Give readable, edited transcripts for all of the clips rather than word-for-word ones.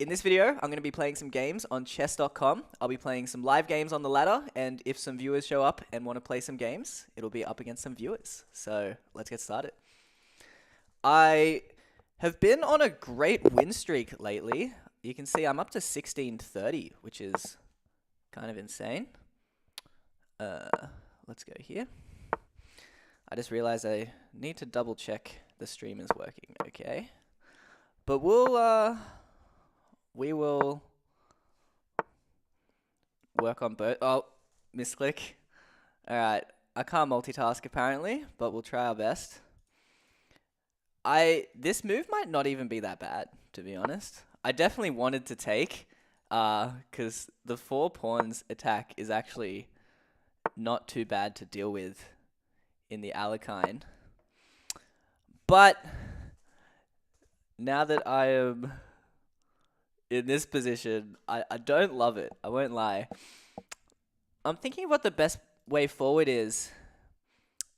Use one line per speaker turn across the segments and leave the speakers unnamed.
In this video, I'm going to be playing some games on chess.com. I'll be playing some live games on the ladder, and if some viewers show up and want to play some games, it'll be up against some viewers. So let's get started. I have been on a great win streak lately. You can see I'm up to 1630, which is kind of insane. Let's go here. I just realized I need to double check the stream is working okay. But we will work on both. Oh, misclick. Alright, I can't multitask apparently, but we'll try our best. This move might not even be that bad, to be honest. I definitely wanted to take, because the 4 pawns attack is actually not too bad to deal with in the Alekhine. But now that I am in this position, I don't love it. I won't lie. I'm thinking what the best way forward is.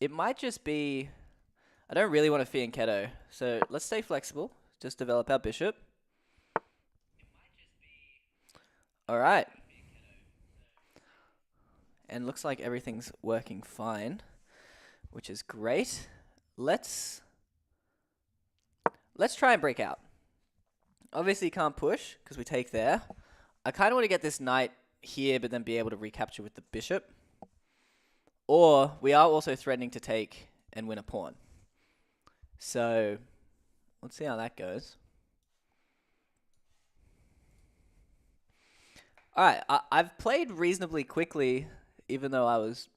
It might just be... I don't really want to fianchetto, so let's stay flexible. Just develop our bishop. Alright. And looks like everything's working fine, which is great. Let's try and break out. Obviously you can't push, because we take there. I kind of want to get this knight here, but then be able to recapture with the bishop. Or, we are also threatening to take and win a pawn. So, let's see how that goes. Alright, I've played reasonably quickly, even though I was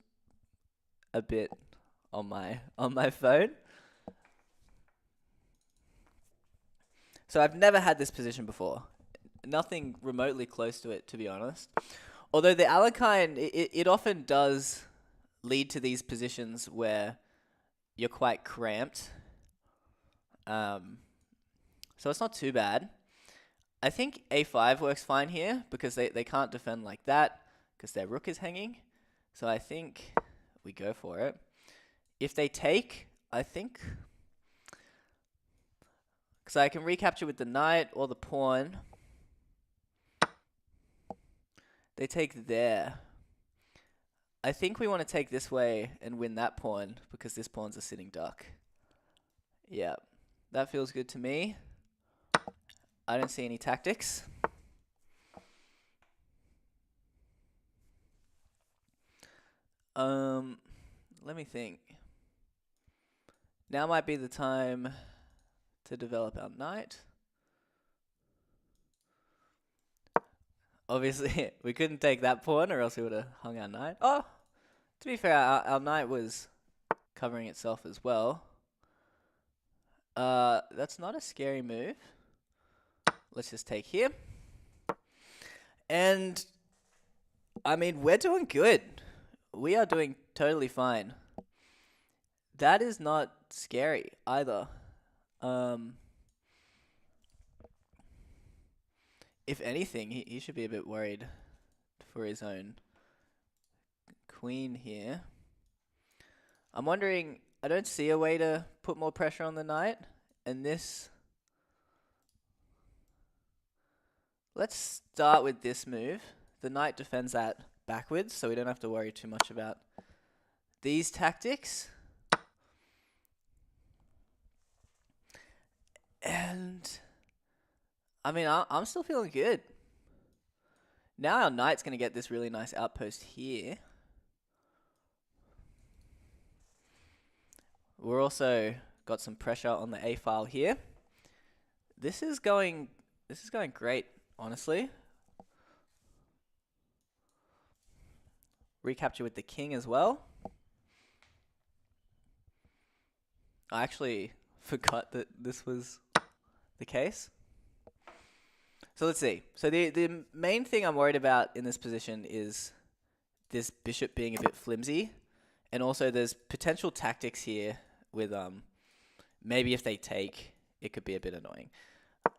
a bit on my phone. So I've never had this position before. Nothing remotely close to it, to be honest. Although the Alekhine, it often does lead to these positions where you're quite cramped. So it's not too bad. I think a5 works fine here because they can't defend like that because their rook is hanging. So I think we go for it. If they take, I think... because I can recapture with the knight or the pawn. They take there. I think we want to take this way and win that pawn because this pawn's a sitting duck. Yeah, that feels good to me. I don't see any tactics. Let me think. Now might be the time to develop our knight. Obviously, we couldn't take that pawn or else we would have hung our knight. Oh, to be fair, our knight was covering itself as well. That's not a scary move. Let's just take here. And, I mean, we're doing good. We are doing totally fine. That is not scary either. If anything, he should be a bit worried for his own queen here. I'm wondering, I don't see a way to put more pressure on the knight. And this... let's start with this move. The knight defends that backwards, so we don't have to worry too much about these tactics. And... I mean, I'm still feeling good. Now our knight's going to get this really nice outpost here. We're also got some pressure on the A file here. This is going great, honestly. Recapture with the king as well. I actually forgot that this was the case. So let's see. So the main thing I'm worried about in this position is this bishop being a bit flimsy. And also there's potential tactics here with maybe if they take, it could be a bit annoying.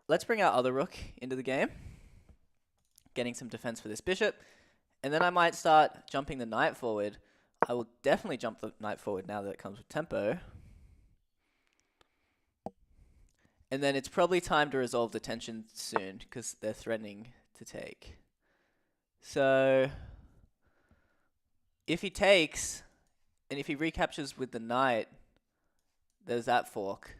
Let's bring our other rook into the game. Getting some defense for this bishop. And then I might start jumping the knight forward. I will definitely jump the knight forward now that it comes with tempo. And then it's probably time to resolve the tension soon because they're threatening to take. So if he takes, and if he recaptures with the knight, there's that fork.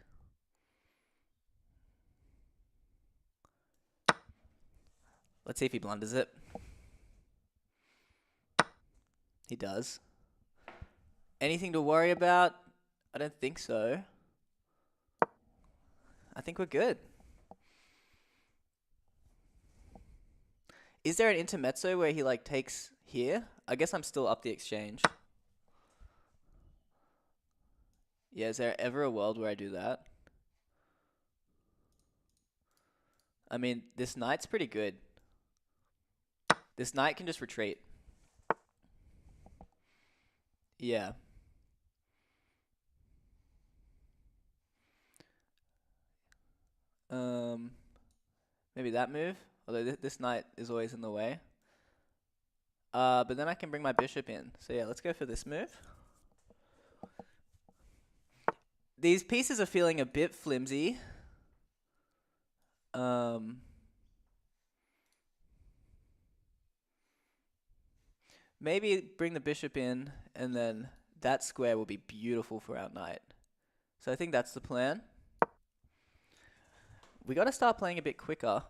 Let's see if he blunders it. He does. Anything to worry about? I don't think so. I think we're good. Is there an intermezzo where he like takes here? I guess I'm still up the exchange. Yeah, is there ever a world where I do that? I mean, this knight's pretty good. This knight can just retreat. Yeah. Maybe that move. Although this knight is always in the way. But then I can bring my bishop in. So yeah, let's go for this move. These pieces are feeling a bit flimsy. Maybe bring the bishop in, and then that square will be beautiful for our knight. So I think that's the plan. We got to start playing a bit quicker.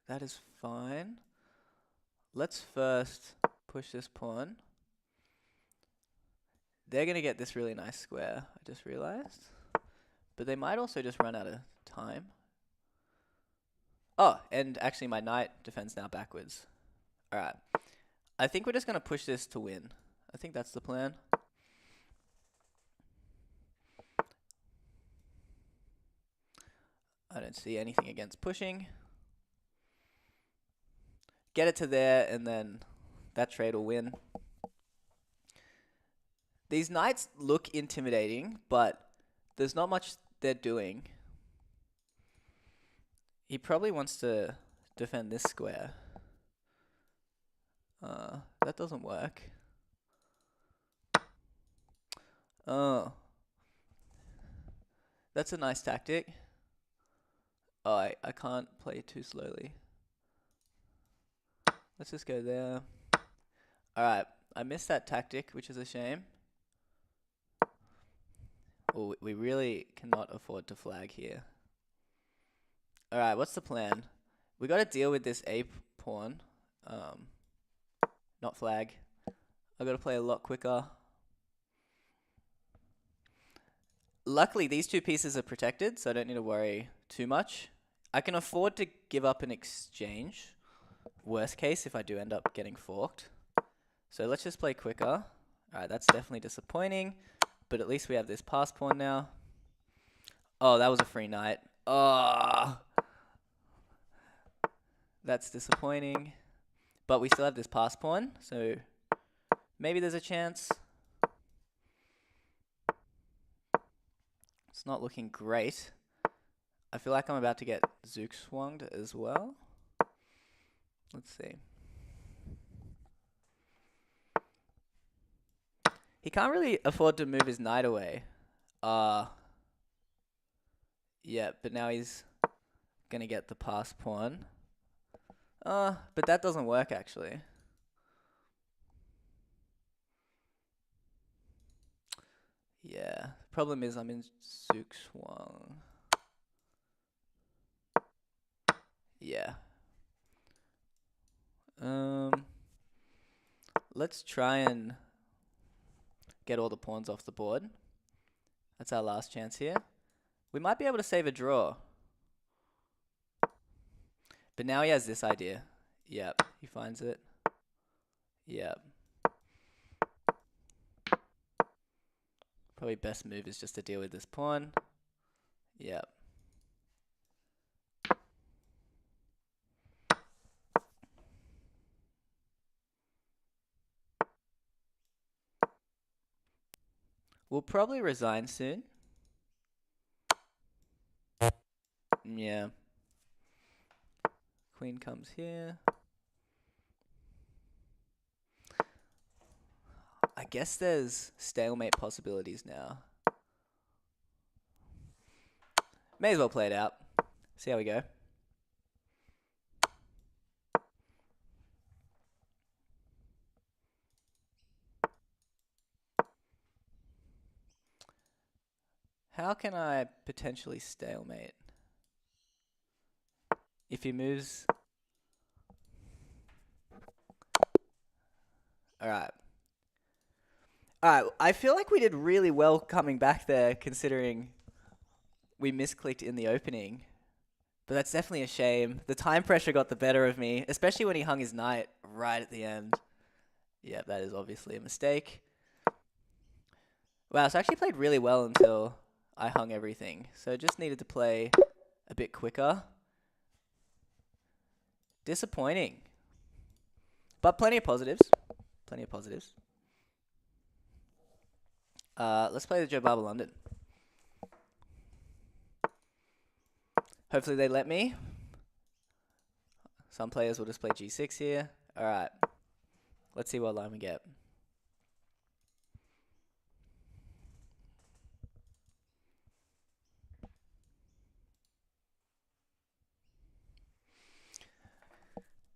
That is fine. Let's first push this pawn. They're going to get this really nice square, I just realized. But they might also just run out of time. Oh, and actually my knight defends now backwards. Alright. I think we're just going to push this to win. I think that's the plan. I don't see anything against pushing. Get it to there, and then that trade will win. These knights look intimidating, but there's not much they're doing. He probably wants to defend this square. That doesn't work. Oh. That's a nice tactic. Oh, I can't play too slowly. Let's just go there. Alright, I missed that tactic, which is a shame. Oh, we really cannot afford to flag here. Alright, what's the plan? We gotta deal with this A pawn. Not flag. I gotta play a lot quicker. Luckily, these two pieces are protected, so I don't need to worry too much. I can afford to give up an exchange. Worst case, if I do end up getting forked. So let's just play quicker. Alright, that's definitely disappointing. But at least we have this pass pawn now. Oh, that was a free knight. Oh, that's disappointing. But we still have this pass pawn, so maybe there's a chance. It's not looking great. I feel like I'm about to get Zook swunged as well. Let's see. He can't really afford to move his knight away. Yeah, but now he's gonna get the pass pawn. But that doesn't work actually. Yeah, problem is I'm in Zook swung. Yeah. Let's try and get all the pawns off the board. That's our last chance here. We might be able to save a draw. But now he has this idea. Yep, he finds it. Yep. Probably best move is just to deal with this pawn. Yep. We'll probably resign soon. Yeah. Queen comes here. guess there's stalemate possibilities now. May as well play it out. See how we go. How can I potentially stalemate? If he moves... Alright. Alright, I feel like we did really well coming back there, considering we misclicked in the opening. But that's definitely a shame. The time pressure got the better of me, especially when he hung his knight right at the end. Yeah, that is obviously a mistake. Wow, so I actually played really well until I hung everything. So just needed to play a bit quicker. Disappointing. But plenty of positives. Plenty of positives. Let's play the Joe Barber London. Hopefully they let me. Some players will just play G6 here. Alright. Let's see what line we get.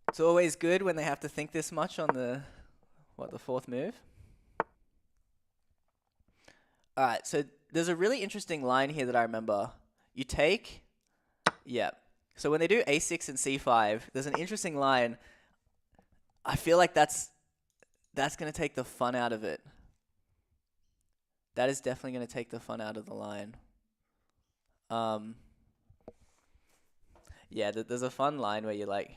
It's always good when they have to think this much on the fourth move. Alright, so there's a really interesting line here that I remember. You take... Yeah. So when they do A6 and C5, there's an interesting line. I feel like that's going to take the fun out of it. That is definitely going to take the fun out of the line. Yeah, there's a fun line where you like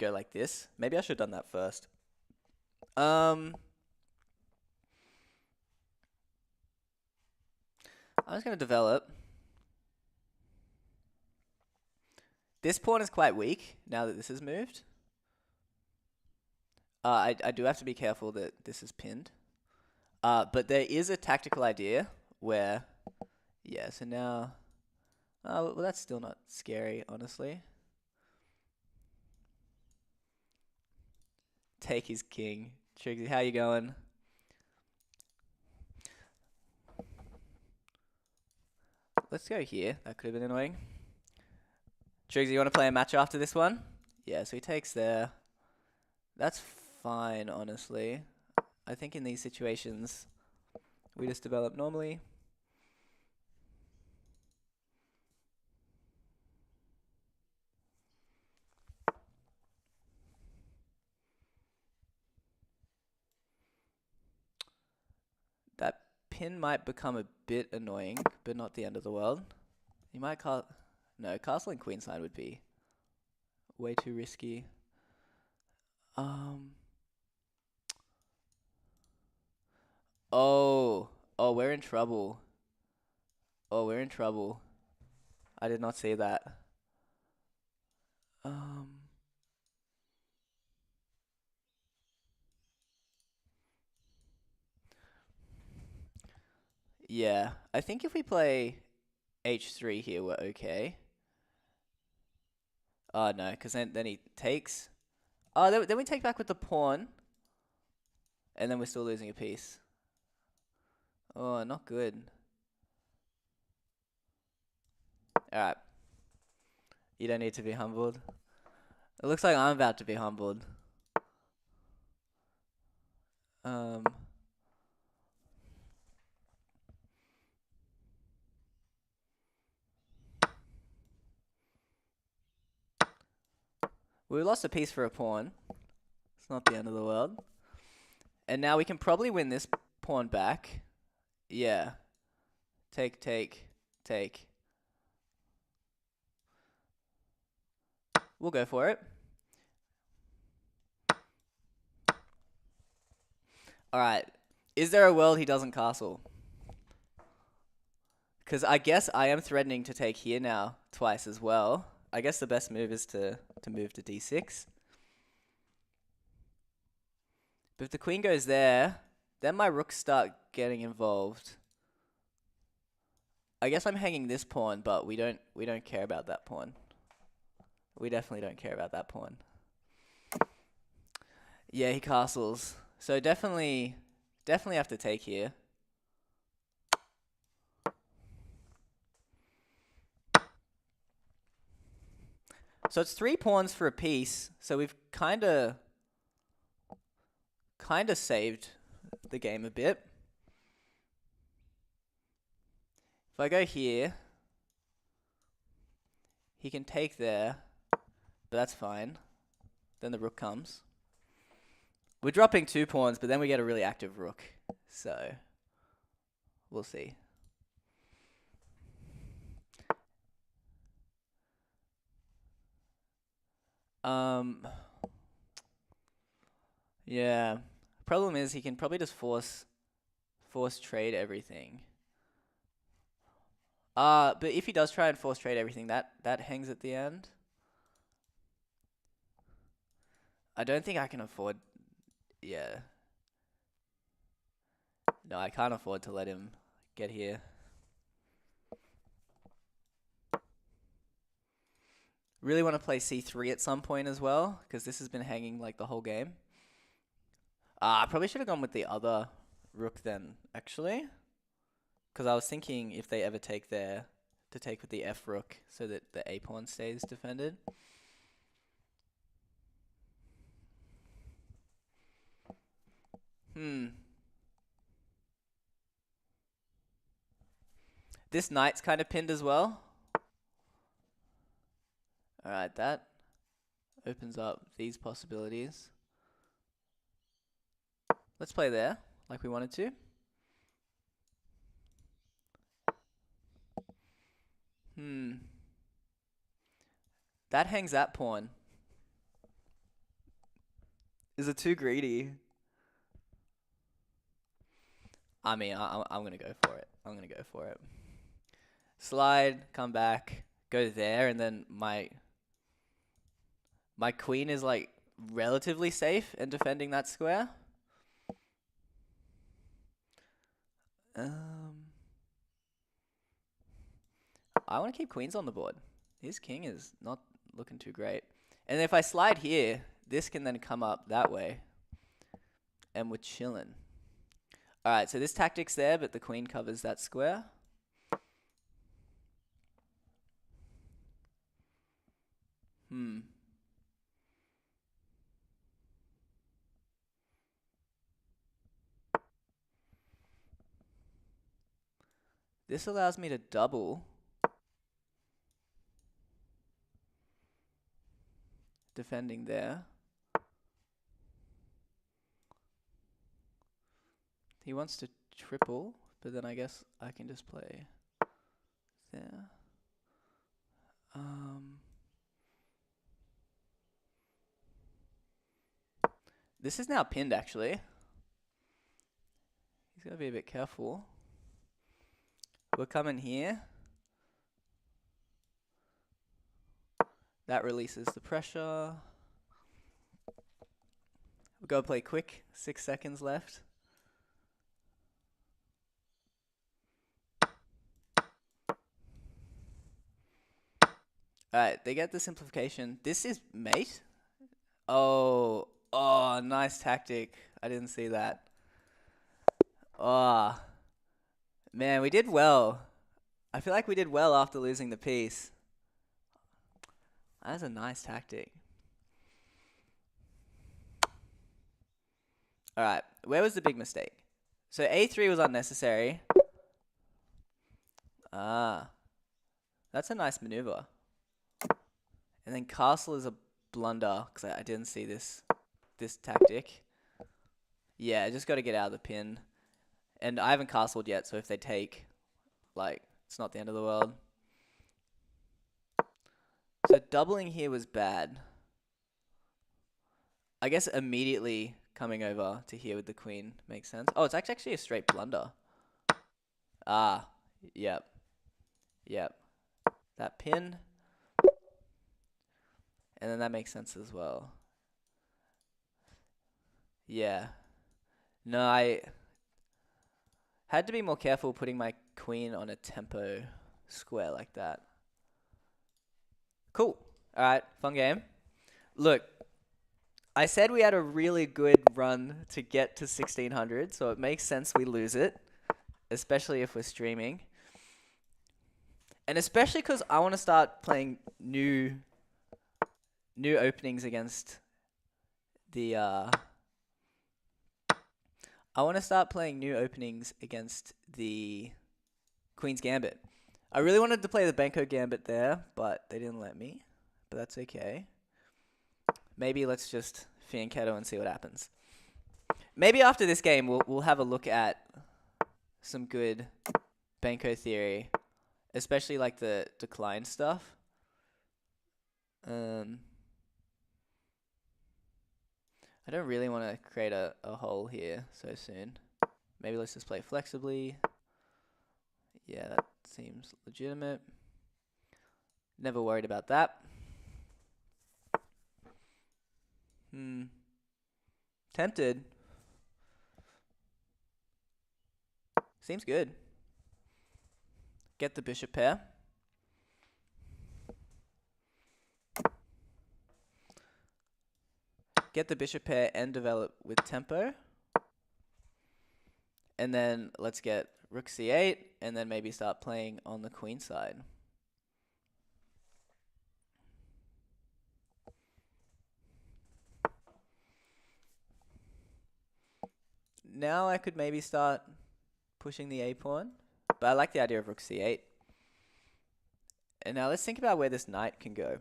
go like this. Maybe I should have done that first. I'm just going to develop. This pawn is quite weak now that this is moved. I do have to be careful that this is pinned. But there is a tactical idea where... Yeah, so now... well, that's still not scary, honestly. Take his king. Triggsy, how you going? Let's go here. That could have been annoying. Triggsy, you want to play a match after this one? Yeah, so he takes there. That's fine, honestly. I think in these situations, we just develop normally. That pin might become a bit annoying, but not the end of the world. You might call... No, castle and queenside would be way too risky. Oh, we're in trouble. Oh, we're in trouble. I did not see that. Yeah, I think if we play H3 here, we're okay. Oh, no, because then he takes. Oh, then we take back with the pawn. And then we're still losing a piece. Oh, not good. Alright. You don't need to be humbled. It looks like I'm about to be humbled. We lost a piece for a pawn. It's not the end of the world. And now we can probably win this pawn back. Yeah. Take, take, take. We'll go for it. Alright. Is there a world he doesn't castle? Because I guess I am threatening to take here now twice as well. I guess the best move is to move to d6. But if the queen goes there, then my rooks start getting involved. I guess I'm hanging this pawn, but we don't care about that pawn. We definitely don't care about that pawn. Yeah, he castles. So definitely Definitely have to take here. So it's 3 pawns for a piece. So we've kind of saved the game a bit. If I go here, he can take there, but that's fine. Then the rook comes. We're dropping 2 pawns, but then we get a really active rook. So we'll see. Yeah. Problem is he can probably just force trade everything. But if he does try and force trade everything, that hangs at the end. I don't think I can afford. Yeah. No, I can't afford to let him get here. Really want to play c3 at some point as well, because this has been hanging like the whole game. I probably should have gone with the other rook then, actually. Because I was thinking if they ever take there, to take with the f rook so that the a pawn stays defended. This knight's kind of pinned as well. Alright, that opens up these possibilities. Let's play there, like we wanted to. That hangs that pawn. Is it too greedy? I mean, I'm going to go for it. I'm going to go for it. Slide, come back, go there, and then my queen is like relatively safe in defending that square. I want to keep queens on the board. His king is not looking too great. And if I slide here, this can then come up that way. And we're chilling. Alright, so this tactic's there, but the queen covers that square. This allows me to double. Defending there. He wants to triple, but then I guess I can just play there. This is now pinned, actually. He's got to be a bit careful. We're coming here. That releases the pressure. We'll go play quick. 6 seconds left. Alright, they get the simplification. This is mate. Oh, nice tactic. I didn't see that. Oh, man, we did well. I feel like we did well after losing the piece. That's a nice tactic. Alright, where was the big mistake? So a3 was unnecessary. That's a nice maneuver. And then castle is a blunder, because I didn't see this tactic. Yeah, just got to get out of the pin. And I haven't castled yet, so if they take, like, it's not the end of the world. So doubling here was bad. I guess immediately coming over to here with the queen makes sense. Oh, it's actually a straight blunder. Yep. That pin. And then that makes sense as well. Yeah. No, I had to be more careful putting my queen on a tempo square like that. Cool. Alright, fun game. Look, I said we had a really good run to get to 1600, so it makes sense we lose it, especially if we're streaming. And especially because I want to start playing new openings against the I want to start playing new openings against the Queen's Gambit. I really wanted to play the Benko Gambit there, but they didn't let me. But that's okay. Maybe let's just Fianchetto and see what happens. Maybe after this game, we'll have a look at some good Benko theory, especially like the decline stuff. I don't really want to create a hole here so soon. Maybe let's just play flexibly. Yeah, that seems legitimate. Never worried about that. Tempted. Seems good. Get the bishop pair. Get the bishop pair and develop with tempo. And then let's get rook c8 and then maybe start playing on the queen side. Now I could maybe start pushing the a-pawn, but I like the idea of rook c8. And now let's think about where this knight can go.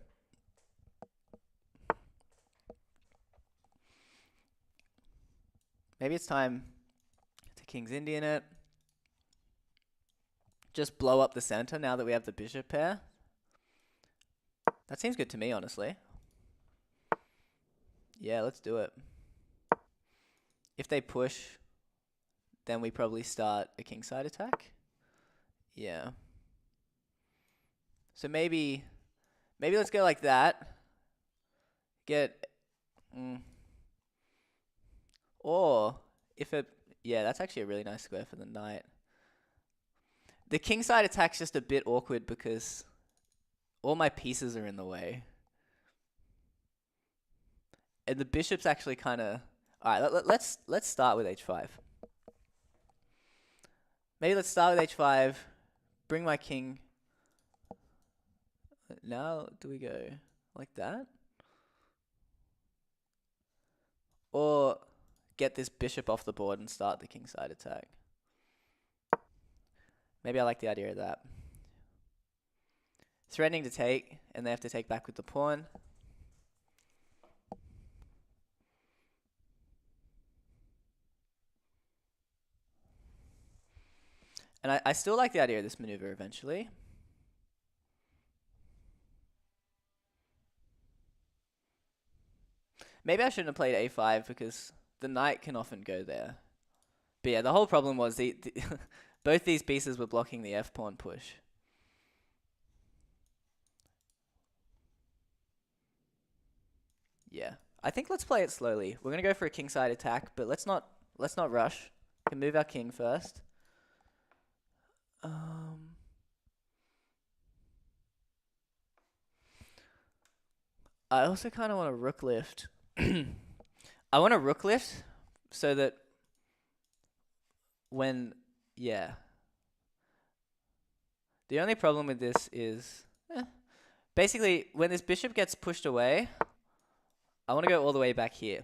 Maybe it's time to King's Indian it. Just blow up the center now that we have the bishop pair. That seems good to me, honestly. Yeah, let's do it. If they push, then we probably start a kingside attack. Yeah. So maybe let's go like that. Or if it, yeah, that's actually a really nice square for the knight. The kingside attack's just a bit awkward because all my pieces are in the way. And the bishop's actually kind of... Alright, let's start with h5. Maybe let's start with h5, bring my king. Now, do we go like that? Or get this bishop off the board and start the kingside attack? Maybe I like the idea of that. Threatening to take, and they have to take back with the pawn. And I still like the idea of this maneuver eventually. Maybe I shouldn't have played a5 because the knight can often go there. But yeah, the whole problem was both these pieces were blocking the f-pawn push. Yeah, I think let's play it slowly. We're gonna go for a kingside attack, but let's not rush. We can move our king first. I also kind of want a rook lift. I want a rook lift so that yeah. The only problem with this is, basically, when this bishop gets pushed away, I want to go all the way back here.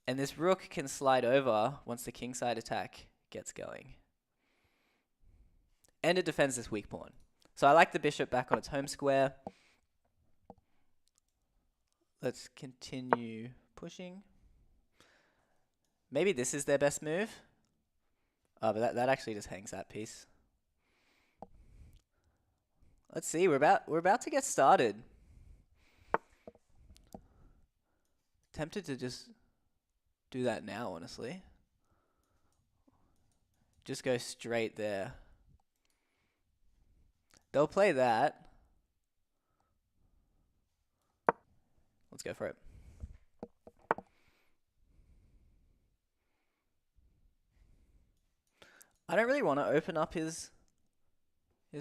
And this rook can slide over once the kingside attack gets going. And it defends this weak pawn. So I like the bishop back on its home square. Let's continue pushing. Maybe this is their best move. Oh, but that actually just hangs that piece. Let's see, we're about to get started. Tempted to just do that now, honestly. Just go straight there. They'll play that. Let's go for it. I don't really want to open up his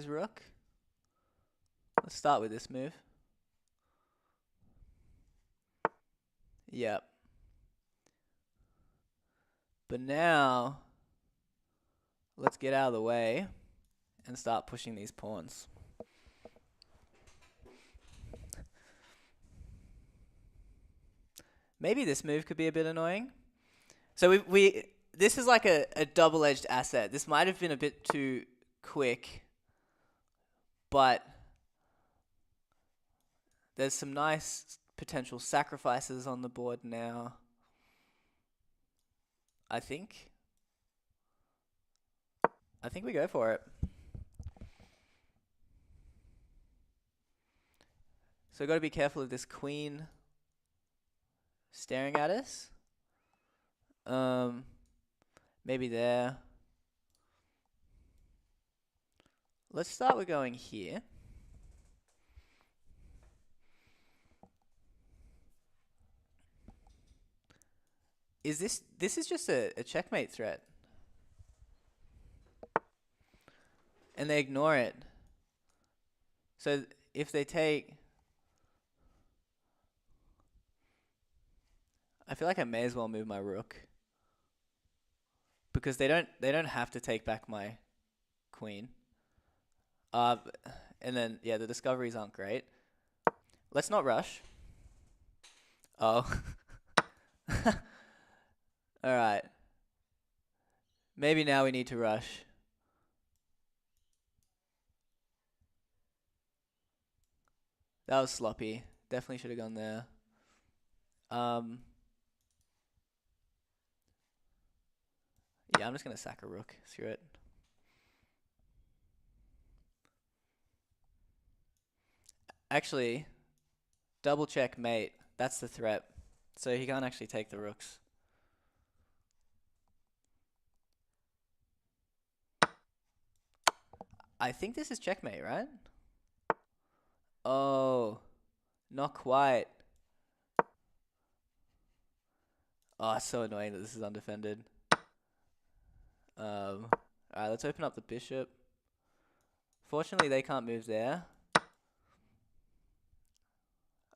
rook. Let's start with this move. Yep. But now, let's get out of the way and start pushing these pawns. Maybe this move could be a bit annoying. So this is like a double-edged asset. This might have been a bit too quick, but there's some nice potential sacrifices on the board now, I think we go for it. So got to be careful of this queen staring at us. Maybe there. Let's start with going here. This is just a checkmate threat. And they ignore it. So if they take, I feel like I may as well move my rook, because they don't have to take back my queen. And then yeah, the discoveries aren't great. Let's not rush. Oh. All right. Maybe now we need to rush. That was sloppy. Definitely should have gone there. Yeah, I'm just going to sack a rook. Screw it. Actually, double check mate. That's the threat. So he can't actually take the rooks. I think this is checkmate, right? Oh, not quite. Oh, it's so annoying that this is undefended. Alright, let's open up the bishop. Fortunately, they can't move there.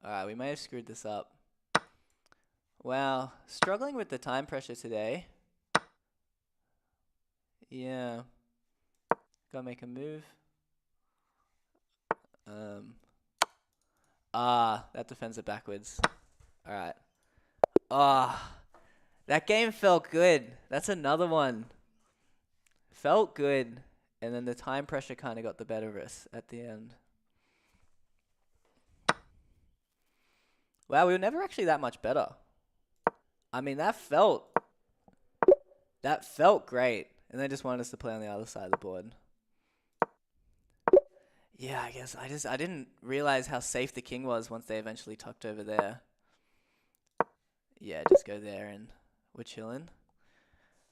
Alright, we may have screwed this up. Wow, struggling with the time pressure today. Yeah. Gotta make a move. That defends it backwards. Alright. That game felt good. That's another one. Felt good. And then the time pressure kind of got the better of us at the end. Wow, we were never actually that much better. I mean, that felt great. And they just wanted us to play on the other side of the board. Yeah, I guess I didn't realize how safe the king was once they eventually tucked over there. Yeah, just go there and we're chilling.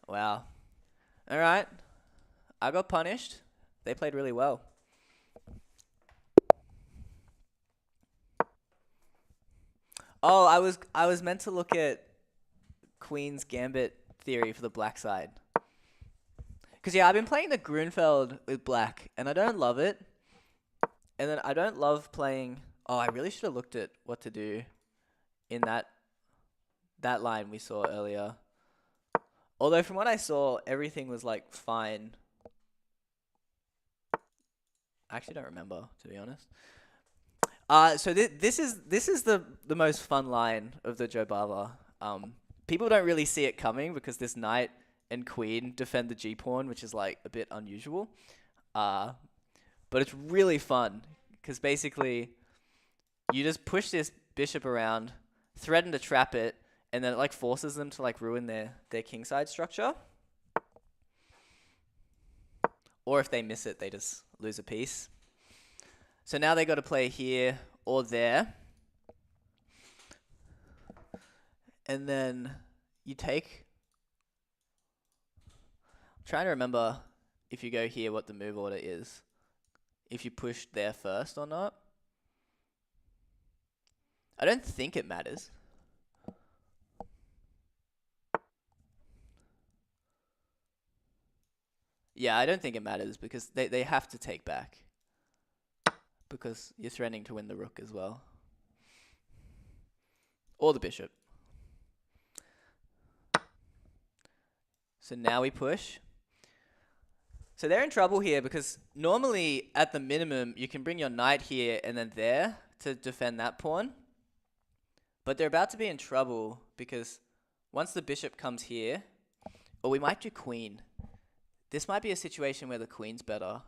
Wow. All right. I got punished. They played really well. Oh, I was meant to look at Queen's Gambit theory for the black side. Because yeah, I've been playing the Grunfeld with black, and I don't love it. And then I don't love playing... Oh, I really should have looked at what to do in that line we saw earlier. Although from what I saw, everything was like fine. I actually don't remember, to be honest. So this is the most fun line of the Joe Bava. People don't really see it coming because this knight and queen defend the G pawn, which is like a bit unusual. But it's really fun because basically you just push this bishop around, threaten to trap it, and then it like forces them to like ruin their kingside structure. Or if they miss it, they just lose a piece. So now they got to play here or there. And then you take... I'm trying to remember if you go here what the move order is. If you push there first or not. I don't think it matters. Yeah, I don't think it matters because they have to take back. Because you're threatening to win the rook as well. Or the bishop. So now we push. So they're in trouble here because normally at the minimum you can bring your knight here and then there to defend that pawn. But they're about to be in trouble because once the bishop comes here, or we might do queen. This might be a situation where the queen's better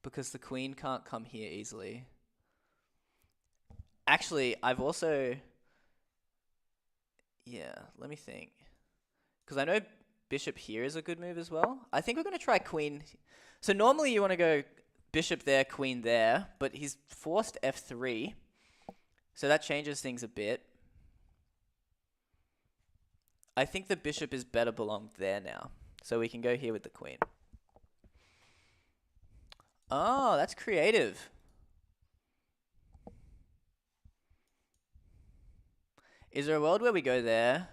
because the queen can't come here easily. Actually, I've also... Yeah, let me think. Because I know bishop here is a good move as well. I think we're going to try queen. So normally you want to go bishop there, queen there, but he's forced f3. So that changes things a bit. I think the bishop is better belonged there now. So we can go here with the queen. Oh, that's creative. Is there a world where we go there,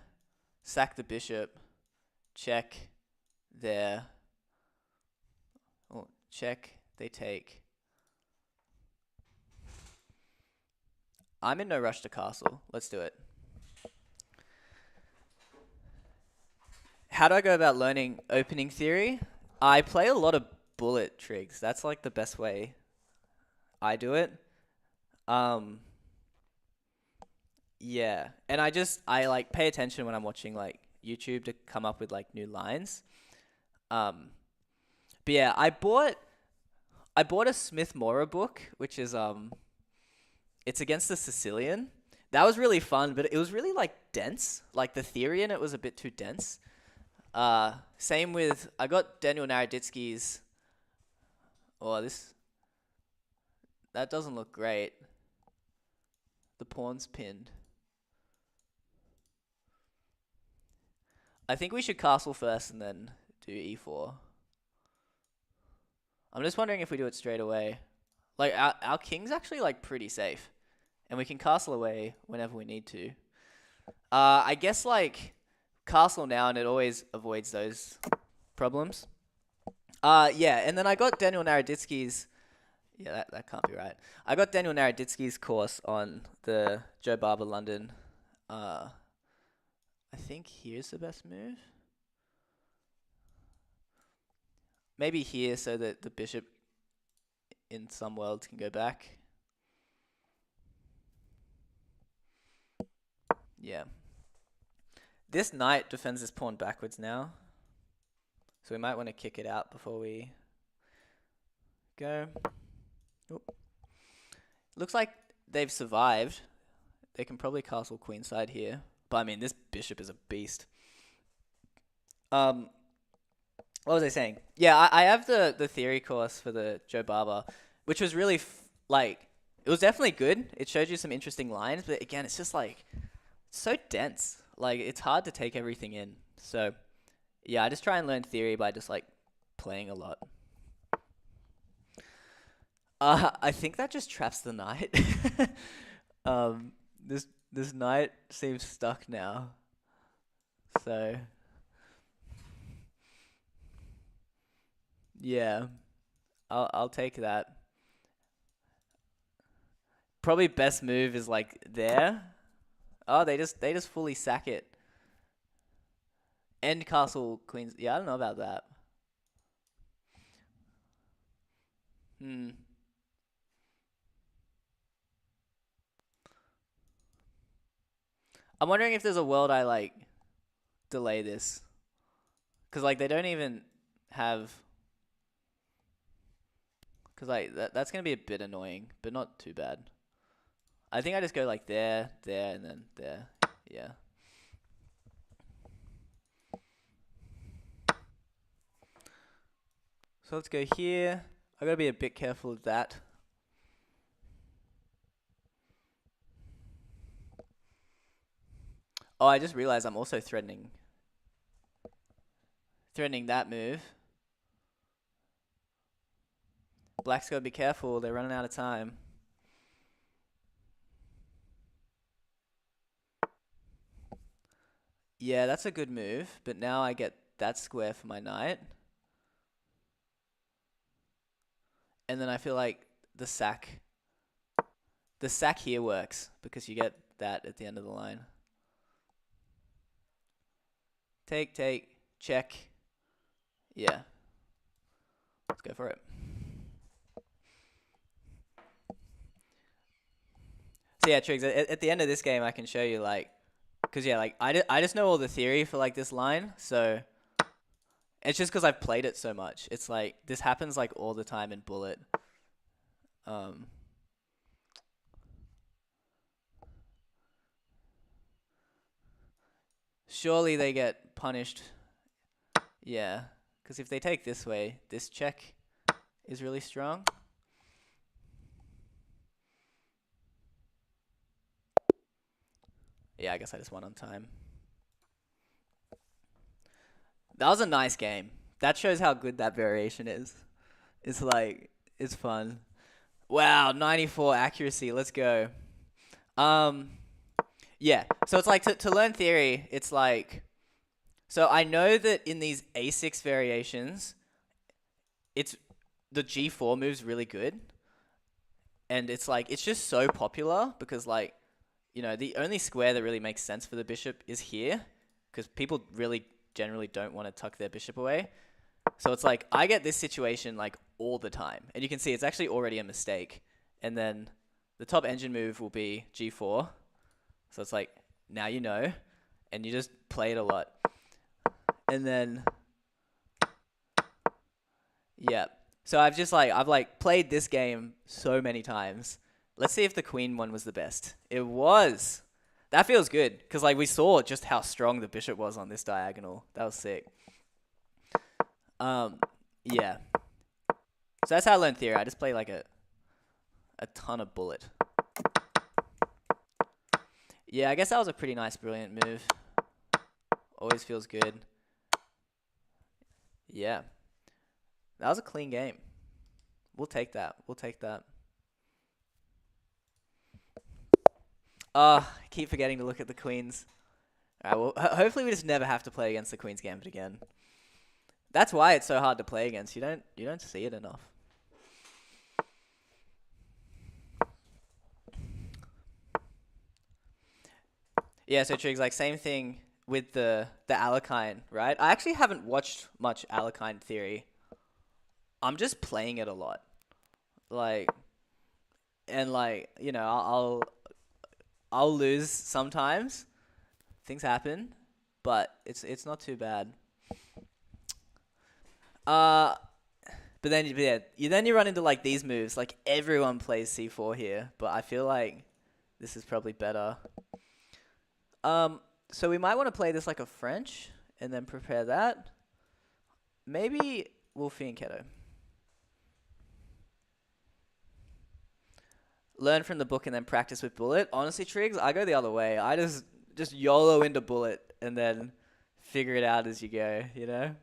sack the bishop, check there, oh, check, they take. I'm in no rush to castle. Let's do it. How do I go about learning opening theory? I play a lot of bullet trigs. That's like the best way I do it. Yeah, and I like pay attention when I'm watching like YouTube to come up with like new lines. But yeah, I bought a Smith Mora book, which is it's against the Sicilian. That was really fun, but it was really like dense. Like the theory in it was a bit too dense. Same with I got Daniel Naroditsky's. Oh, that doesn't look great. The pawn's pinned. I think we should castle first and then do e4. I'm just wondering if we do it straight away. Like, our king's actually, like, pretty safe. And we can castle away whenever we need to. I guess, like, castle now and it always avoids those problems. Yeah, and then I got Daniel Naroditsky's... Yeah, that can't be right. I got Daniel Naroditsky's course on the Joe Barber London. I think here's the best move. Maybe here so that the bishop in some worlds can go back. Yeah. This knight defends this pawn backwards now. So we might want to kick it out before we go. Oop. Looks like they've survived. They can probably castle queenside here. But I mean, this bishop is a beast. What was I saying? Yeah, I have the theory course for the Joe Barber, which was really, it was definitely good. It showed you some interesting lines, but again, it's just like, so dense. Like, it's hard to take everything in. So, yeah, I just try and learn theory by just, like, playing a lot. I think that just traps the knight. This knight seems stuck now. So... Yeah, I'll take that. Probably best move is like there. Oh, they just fully sack it. End castle queens. Yeah, I don't know about that. I'm wondering if there's a world I like delay this. Cause like they don't even have. Cause like that's gonna be a bit annoying, but not too bad. I think I just go like there, and then there. Yeah. So let's go here. I gotta be a bit careful of that. Oh, I just realized I'm also threatening that move. Black's gotta be careful, they're running out of time. Yeah, that's a good move, but now I get that square for my knight. And then I feel like the sack here works because you get that at the end of the line. Take, check. Yeah. Let's go for it. So yeah, Triggs, at the end of this game, I can show you, like, because yeah, like, I just know all the theory for, like, this line, so it's just because I've played it so much. It's like, this happens, like, all the time in Bullet. Surely they get punished. Yeah, because if they take this way, this check is really strong. Yeah, I guess I just won on time. That was a nice game. That shows how good that variation is. It's like, it's fun. Wow, 94 accuracy. Let's go. Yeah. So it's like to learn theory, it's like, so I know that in these A6 variations, it's the G4 move's really good. And it's like, it's just so popular because, like, you know, the only square that really makes sense for the bishop is here, because people really generally don't want to tuck their bishop away. So it's like, I get this situation like all the time. And you can see it's actually already a mistake. And then the top engine move will be G4. So it's like, now you know, and you just play it a lot. And then, yeah. So I've like played this game so many times. Let's see if the queen one was the best. It was. That feels good, because like we saw just how strong the bishop was on this diagonal. That was sick. Yeah. So that's how I learned theory. I just play like a ton of Bullet. Yeah, I guess that was a pretty nice, brilliant move. Always feels good. Yeah. That was a clean game. We'll take that. We'll take that. I keep forgetting to look at the queens. Alright, well, hopefully we just never have to play against the Queen's Gambit again. That's why it's so hard to play against. You don't see it enough. Yeah, so Triggs, like, same thing with the Alekhine, right? I actually haven't watched much Alekhine theory. I'm just playing it a lot. Like, and like, you know, I'll lose sometimes. Things happen, but it's not too bad. But then you run into like these moves. Like everyone plays C4 here, but I feel like this is probably better. So we might want to play this like a French and then prepare that. Maybe Wolfie and Keto. Learn from the book and then practice with Bullet. Honestly, Triggs, I go the other way. I just YOLO into Bullet and then figure it out as you go, you know?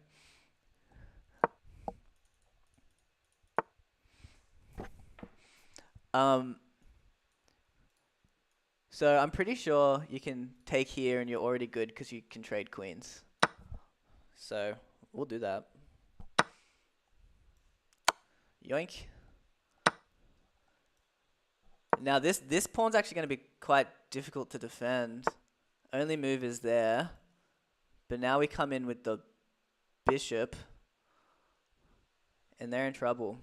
So I'm pretty sure you can take here and you're already good because you can trade queens. So we'll do that. Yoink. Now this pawn's actually going to be quite difficult to defend. Only move is there. But now we come in with the bishop. And they're in trouble.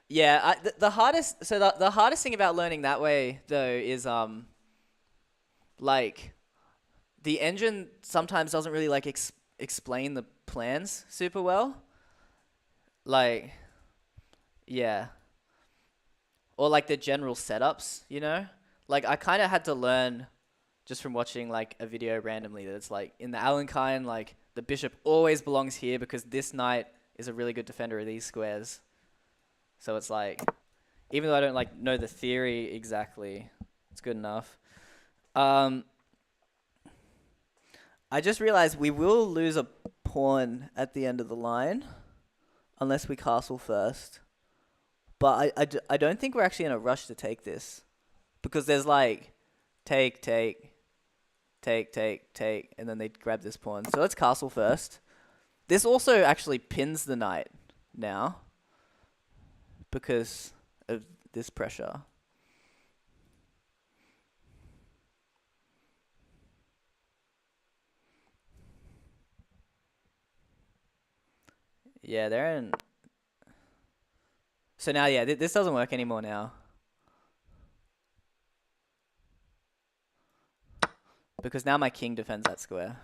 Yeah, the hardest, so the hardest thing about learning that way though is like the engine sometimes doesn't really like explain the plans super well. Like, yeah. Or like the general setups, you know? Like I kind of had to learn just from watching like a video randomly that it's like in the Alekhine, like the bishop always belongs here because this knight is a really good defender of these squares. So it's like, even though I don't like know the theory exactly, it's good enough. I just realized we will lose a pawn at the end of the line unless we castle first. But I don't think we're actually in a rush to take this because there's like take, and then they grab this pawn. So let's castle first. This also actually pins the knight now because of this pressure. Yeah, they're in. So now, yeah, this doesn't work anymore now. Because now my king defends that square.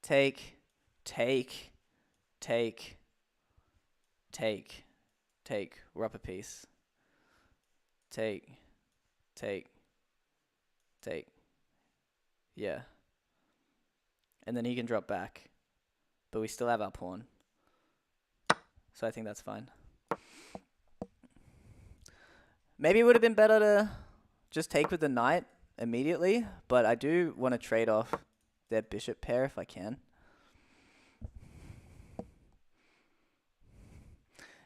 Take, take, take, take, take. We're up a piece. Take, take, take. Yeah. And then he can drop back. But we still have our pawn. So I think that's fine. Maybe it would have been better to just take with the knight immediately. But I do want to trade off their bishop pair if I can.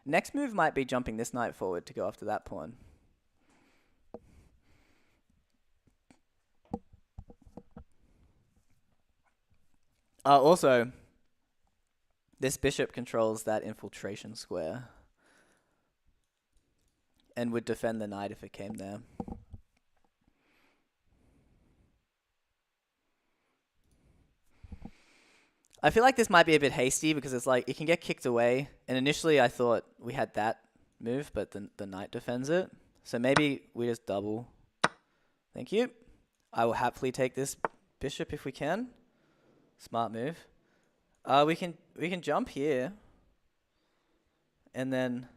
Next move might be jumping this knight forward to go after that pawn. Also, this bishop controls that infiltration square and would defend the knight if it came there. I feel like this might be a bit hasty because it's like it can get kicked away. And initially I thought we had that move, but the knight defends it. So maybe we just double. Thank you. I will happily take this bishop if we can. Smart move. We can jump here. And then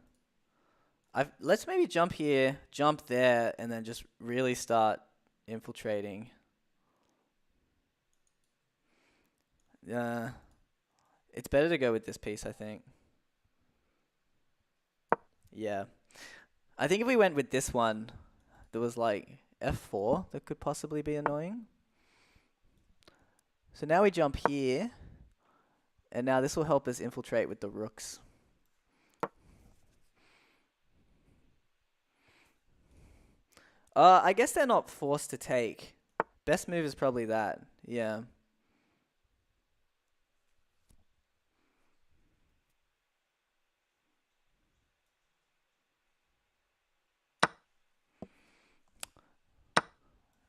let's maybe jump here, jump there, and then just really start infiltrating. It's better to go with this piece, I think. Yeah. I think if we went with this one, there was like f4 that could possibly be annoying. So now we jump here, and now this will help us infiltrate with the rooks. I guess they're not forced to take. Best move is probably that. Yeah.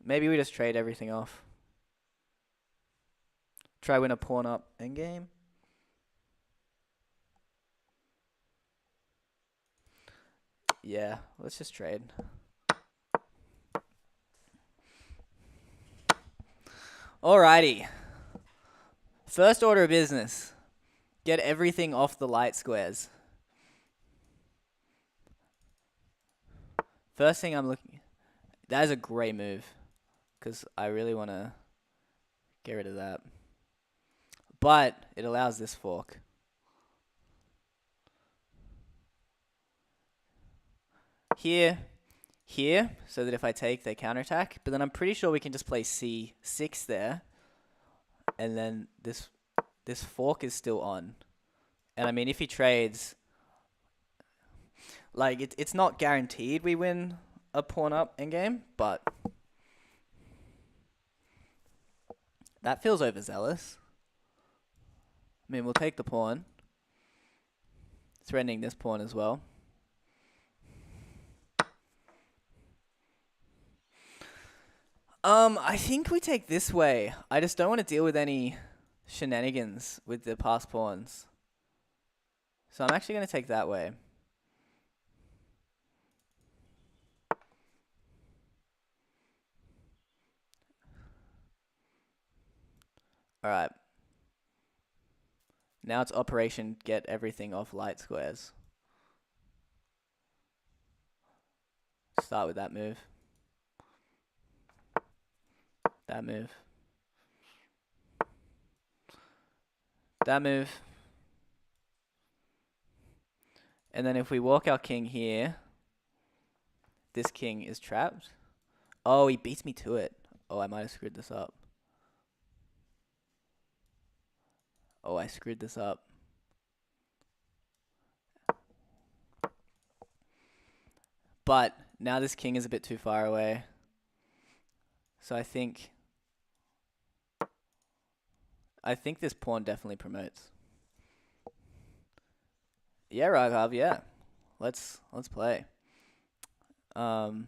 Maybe we just trade everything off. Try win a pawn up endgame. Yeah, let's just trade. Alrighty. First order of business. Get everything off the light squares. First thing I'm looking... That is a great move. Because I really want to get rid of that. But it allows this fork. Here, so that if I take, they counterattack. But then I'm pretty sure we can just play c6 there. And then this fork is still on. And I mean, if he trades... Like, it's not guaranteed we win a pawn up endgame, but... That feels overzealous. I mean, we'll take the pawn. Threatening this pawn as well. I think we take this way. I just don't want to deal with any shenanigans with the passed pawns. So I'm actually going to take that way. Alright. Now it's operation get everything off light squares. Start with that move. That move. That move. And then if we walk our king here, this king is trapped. Oh, he beats me to it. Oh, I might have screwed this up. Oh, I screwed this up. But now this king is a bit too far away. So I think I think this pawn definitely promotes. Yeah, Raghav, yeah. Let's play. Alright.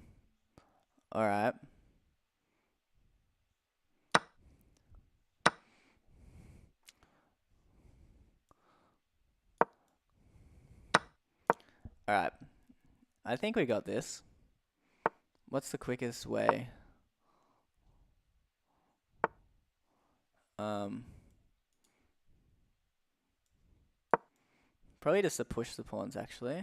Alright. I think we got this. What's the quickest way? Probably just to push the pawns, actually.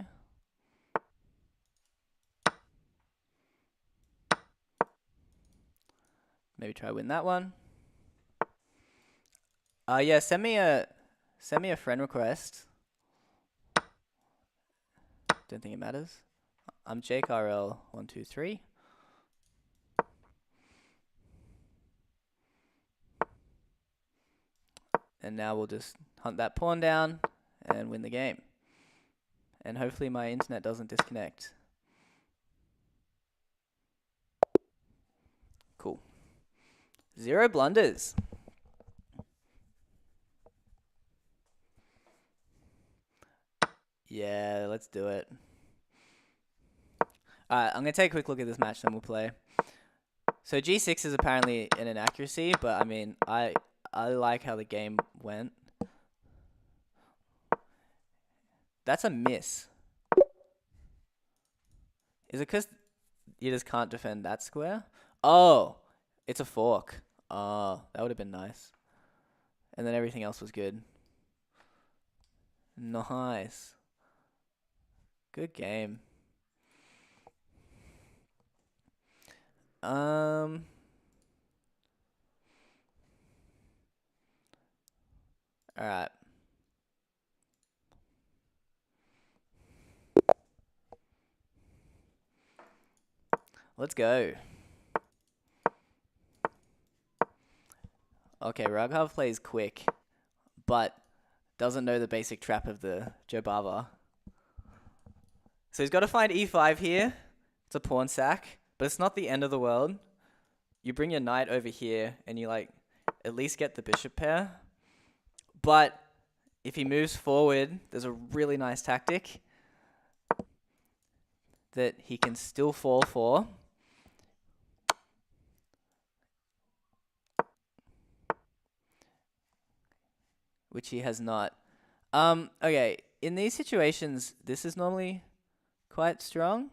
Maybe try win that one. Yeah, send me a friend request. Don't think it matters. I'm JakeRL123. And now we'll just hunt that pawn down and win the game. And hopefully my internet doesn't disconnect. Cool. 0 blunders. Yeah, let's do it. Alright, I'm going to take a quick look at this match, then we'll play. So G6 is apparently an inaccuracy, but I mean, I like how the game went. That's a miss. Is it because you just can't defend that square? Oh, it's a fork. Oh, that would have been nice. And then everything else was good. Nice. Good game. Alright. Let's go. Okay, Raghav plays quick, but doesn't know the basic trap of the Jobava. So he's got to find e5 here. It's a pawn sack, but it's not the end of the world. You bring your knight over here, and you like at least get the bishop pair. But if he moves forward, there's a really nice tactic that he can still fall for. Which he has not. Okay, in these situations, this is normally quite strong.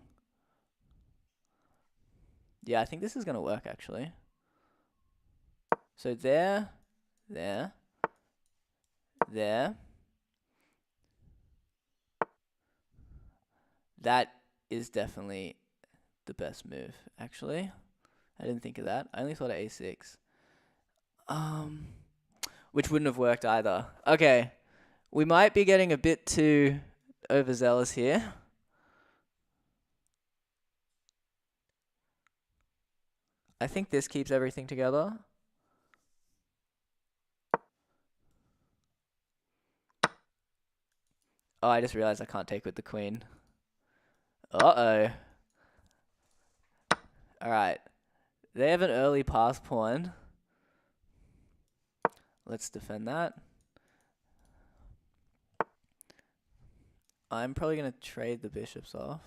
Yeah, I think this is going to work, actually. So there. That is definitely the best move, actually. I didn't think of that. I only thought of a6. Which wouldn't have worked either. Okay. We might be getting a bit too overzealous here. I think this keeps everything together. Oh, I just realized I can't take with the queen. Uh-oh. Alright. They have an early pass pawn. Let's defend that. I'm probably going to trade the bishops off.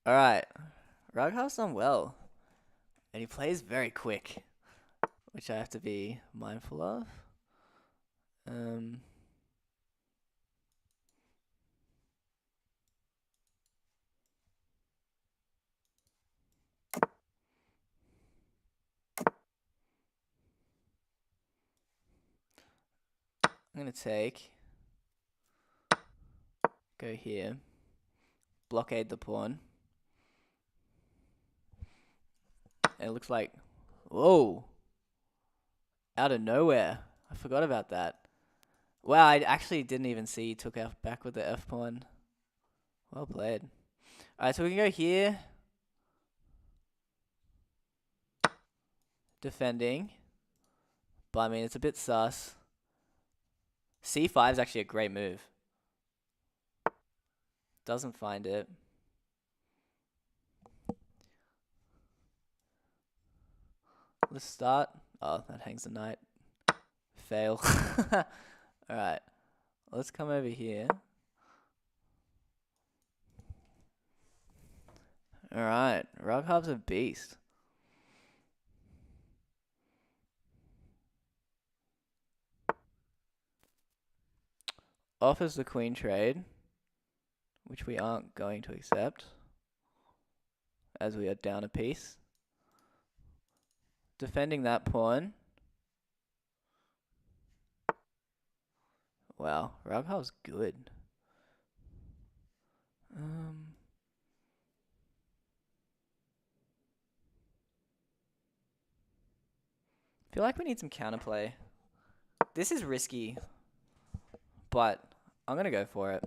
Alright. Raghav's done well. And he plays very quick, which I have to be mindful of. I'm going to take, go here, blockade the pawn. And it looks like, whoa, out of nowhere. I forgot about that. Wow, I actually didn't even see he took out back with the F pawn. Well played. Alright, so we can go here. Defending. But I mean, it's a bit sus. C5 is actually a great move. Doesn't find it. Let's start. Oh, that hangs the knight. Fail. Alright. Let's come over here. Alright. Raghav's a beast. Offers the queen trade, which we aren't going to accept, as we are down a piece. Defending that pawn. Wow, Raghav's good. Feel like we need some counterplay. This is risky, but I'm gonna go for it.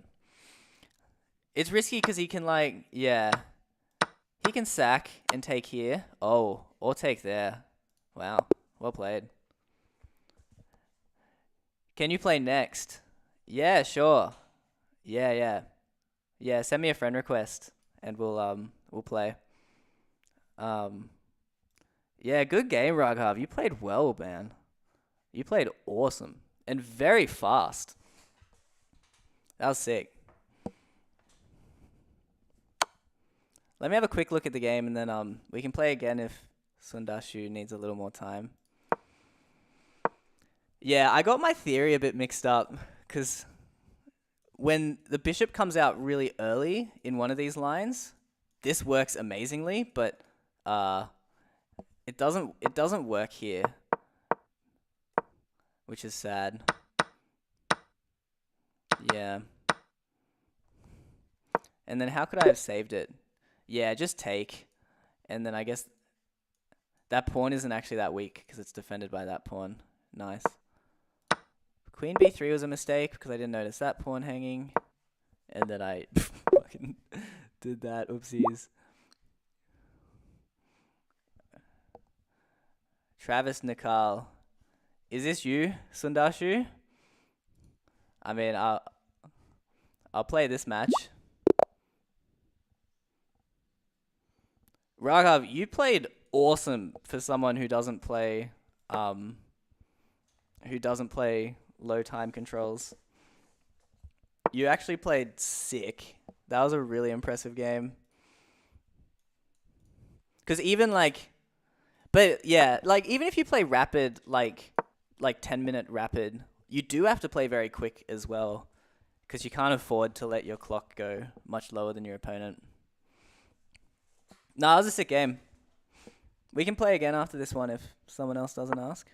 It's risky because he can he can sack and take here. Oh, or take there. Wow, well played. Can you play next? Yeah, sure. Yeah. Send me a friend request and we'll play. Yeah, good game, Raghav. You played well, man. You played awesome and very fast. That was sick. Let me have a quick look at the game and then we can play again if Sundashu needs a little more time. Yeah, I got my theory a bit mixed up because when the bishop comes out really early in one of these lines, this works amazingly, but it doesn't work here, which is sad. Yeah. And then how could I have saved it? Yeah, just take. And then I guess that pawn isn't actually that weak because it's defended by that pawn. Nice. Queen b3 was a mistake because I didn't notice that pawn hanging. And then I fucking did that. Oopsies. Travis Nikal. Is this you, Sundashu? I mean, I'll play this match. Raghav, you played awesome for someone who doesn't play low time controls. You actually played sick. That was a really impressive game. Cause even even if you play rapid, like 10-minute rapid, you do have to play very quick as well. Cause you can't afford to let your clock go much lower than your opponent. Nah, it was a sick game. We can play again after this one if someone else doesn't ask.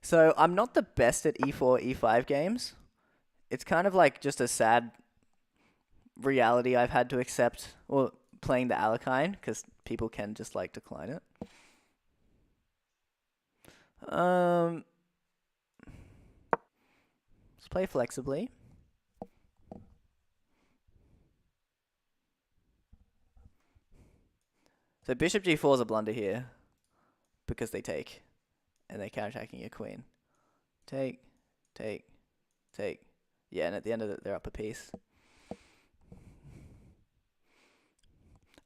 So I'm not the best at e4, e5 games. It's kind of like just a sad reality I've had to accept, or playing the Alekhine, because people can just decline it. Let's play flexibly. So bishop g4 is a blunder here, because they take. And they're counterattacking your queen. Take. Yeah, and at the end of it, they're up a piece.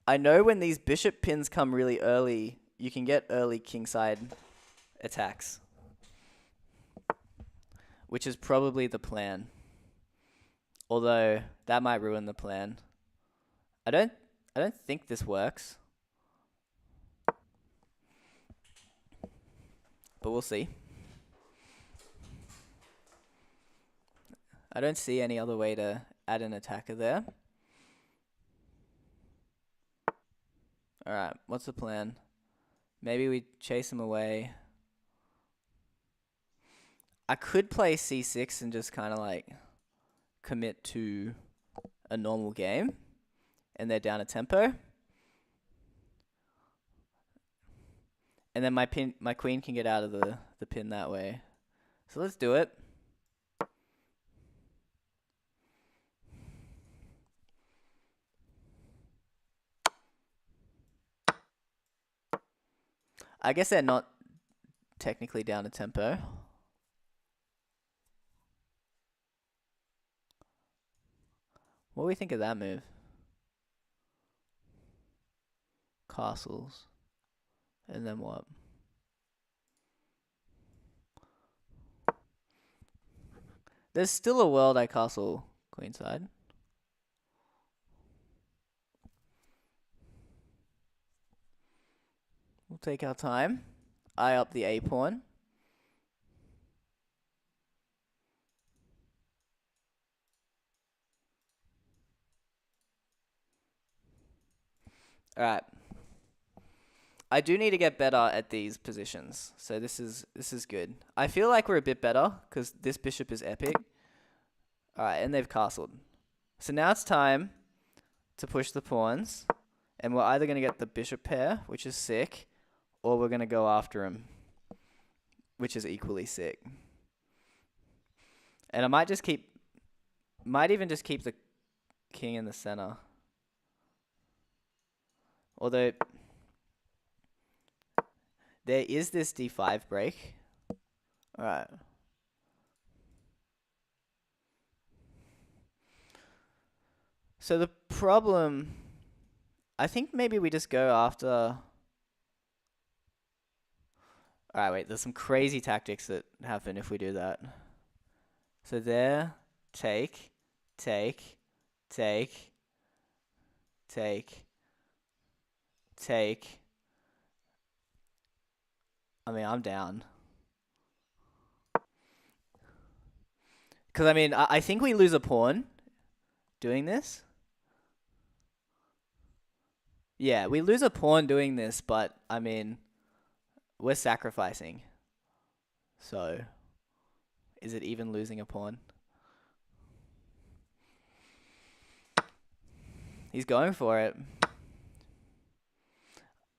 I know when these bishop pins come really early, you can get early kingside attacks. Which is probably the plan. Although, that might ruin the plan. I don't think this works. But we'll see. I don't see any other way to add an attacker there. Alright, what's the plan? Maybe we chase him away. I could play c6 and just kind of commit to a normal game. And they're down a tempo. And then my queen can get out of the pin that way. So let's do it. I guess they're not technically down a tempo. What do we think of that move? Castles. And then what? There's still a world I castle queenside. We'll take our time. Eye up the A pawn. Alright. I do need to get better at these positions. So this is good. I feel like we're a bit better because this bishop is epic. Alright, and they've castled. So now it's time to push the pawns. And we're either going to get the bishop pair, which is sick, or we're going to go after him, which is equally sick. And I might even just keep the king in the center. Although there is this d5 break. Alright. So the problem, I think maybe we just go after... Alright, wait, there's some crazy tactics that happen if we do that. So there, take, take, take, take, take. I mean, I'm down. Because, I mean, I think we lose a pawn doing this. Yeah, we lose a pawn doing this, but, I mean, we're sacrificing. So, is it even losing a pawn? He's going for it.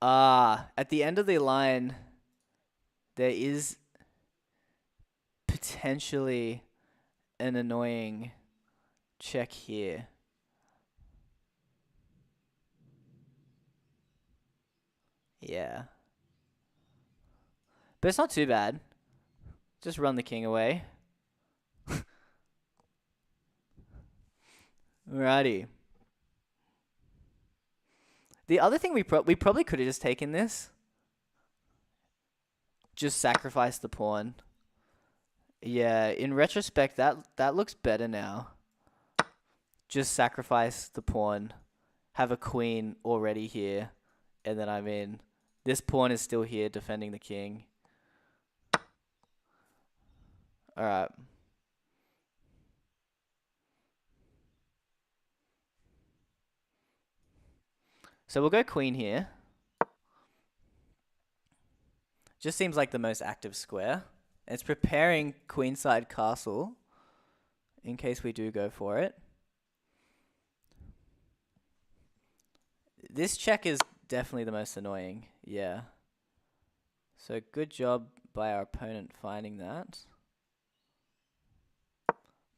At the end of the line, there is potentially an annoying check here. Yeah. But it's not too bad. Just run the king away. Alrighty. The other thing we probably could have just taken this. Just sacrifice the pawn. Yeah, in retrospect, that looks better now. Just sacrifice the pawn. Have a queen already here. And then, I mean, this pawn is still here defending the king. Alright. So we'll go queen here. Just seems like the most active square. It's preparing queenside castle in case we do go for it. This check is definitely the most annoying. Yeah. So good job by our opponent finding that.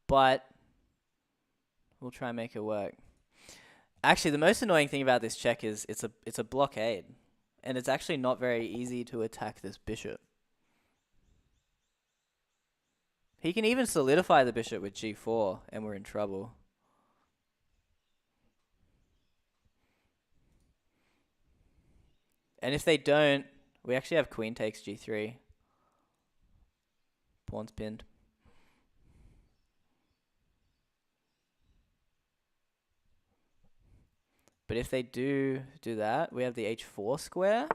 But we'll try and make it work. Actually, the most annoying thing about this check is it's a blockade. And it's actually not very easy to attack this bishop. He can even solidify the bishop with g4, and we're in trouble. And if they don't, we actually have queen takes g3. Pawn's pinned. But if they do that, we have the h4 square.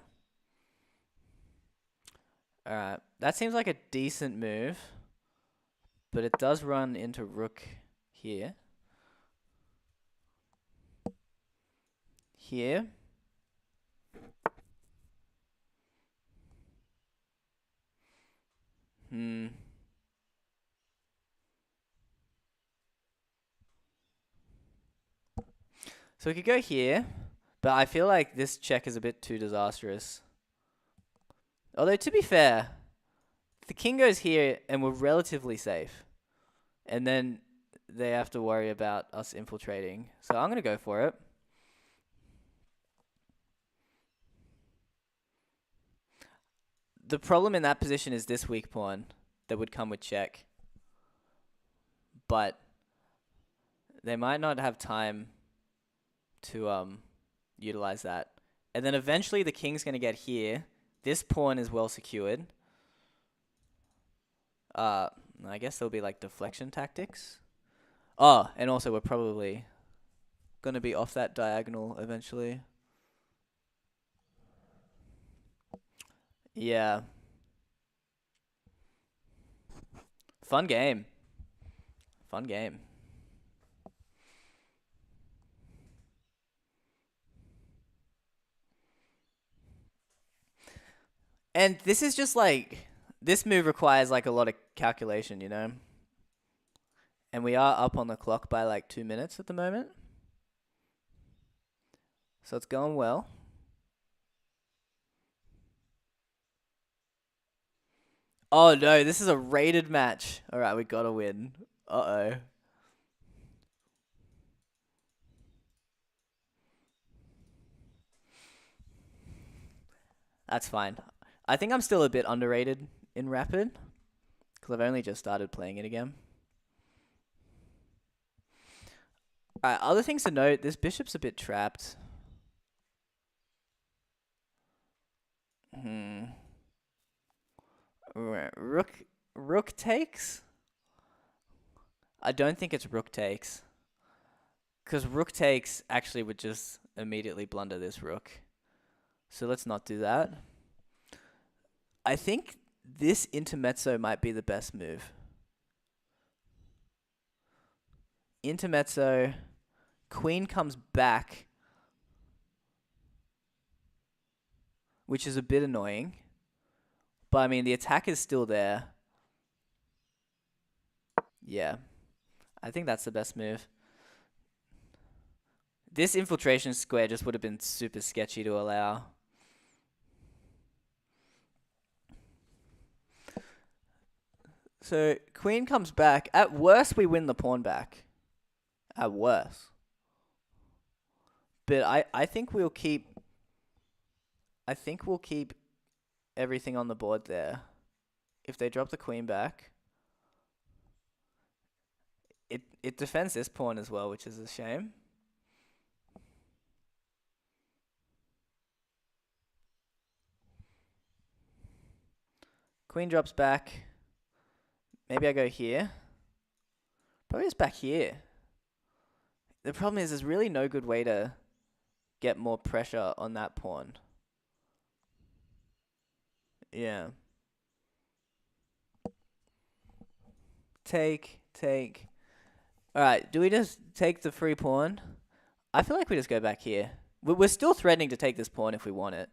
Alright, that seems like a decent move. But it does run into rook here. Here. So we could go here, but I feel like this check is a bit too disastrous. Although, to be fair, the king goes here and we're relatively safe. And then they have to worry about us infiltrating. So I'm going to go for it. The problem in that position is this weak pawn that would come with check. But they might not have time to utilize that. And then eventually the king's going to get here. This pawn is well secured. I guess there'll be like deflection tactics. Oh, and also we're probably going to be off that diagonal eventually. Yeah. Fun game. Fun game. And this is just like, this move requires like a lot of calculation, you know? And we are up on the clock by like 2 minutes at the moment. So it's going well. Oh no, this is a rated match. Alright, we gotta win. Uh-oh. That's fine. I think I'm still a bit underrated in Rapid. Because I've only just started playing it again. Alright, other things to note. This bishop's a bit trapped. Rook takes? I don't think it's rook takes. Because rook takes actually would just immediately blunder this rook. So let's not do that. I think this intermezzo might be the best move. Intermezzo. Queen comes back. Which is a bit annoying. But I mean, the attack is still there. Yeah. I think that's the best move. This infiltration square just would have been super sketchy to allow. So, queen comes back. At worst, we win the pawn back. At worst. But I think we'll keep... I think we'll keep everything on the board there. If they drop the queen back... It defends this pawn as well, which is a shame. Queen drops back. Maybe I go here. Probably just back here. The problem is there's really no good way to get more pressure on that pawn. Yeah. Take. Alright, do we just take the free pawn? I feel like we just go back here. We're still threatening to take this pawn if we want it.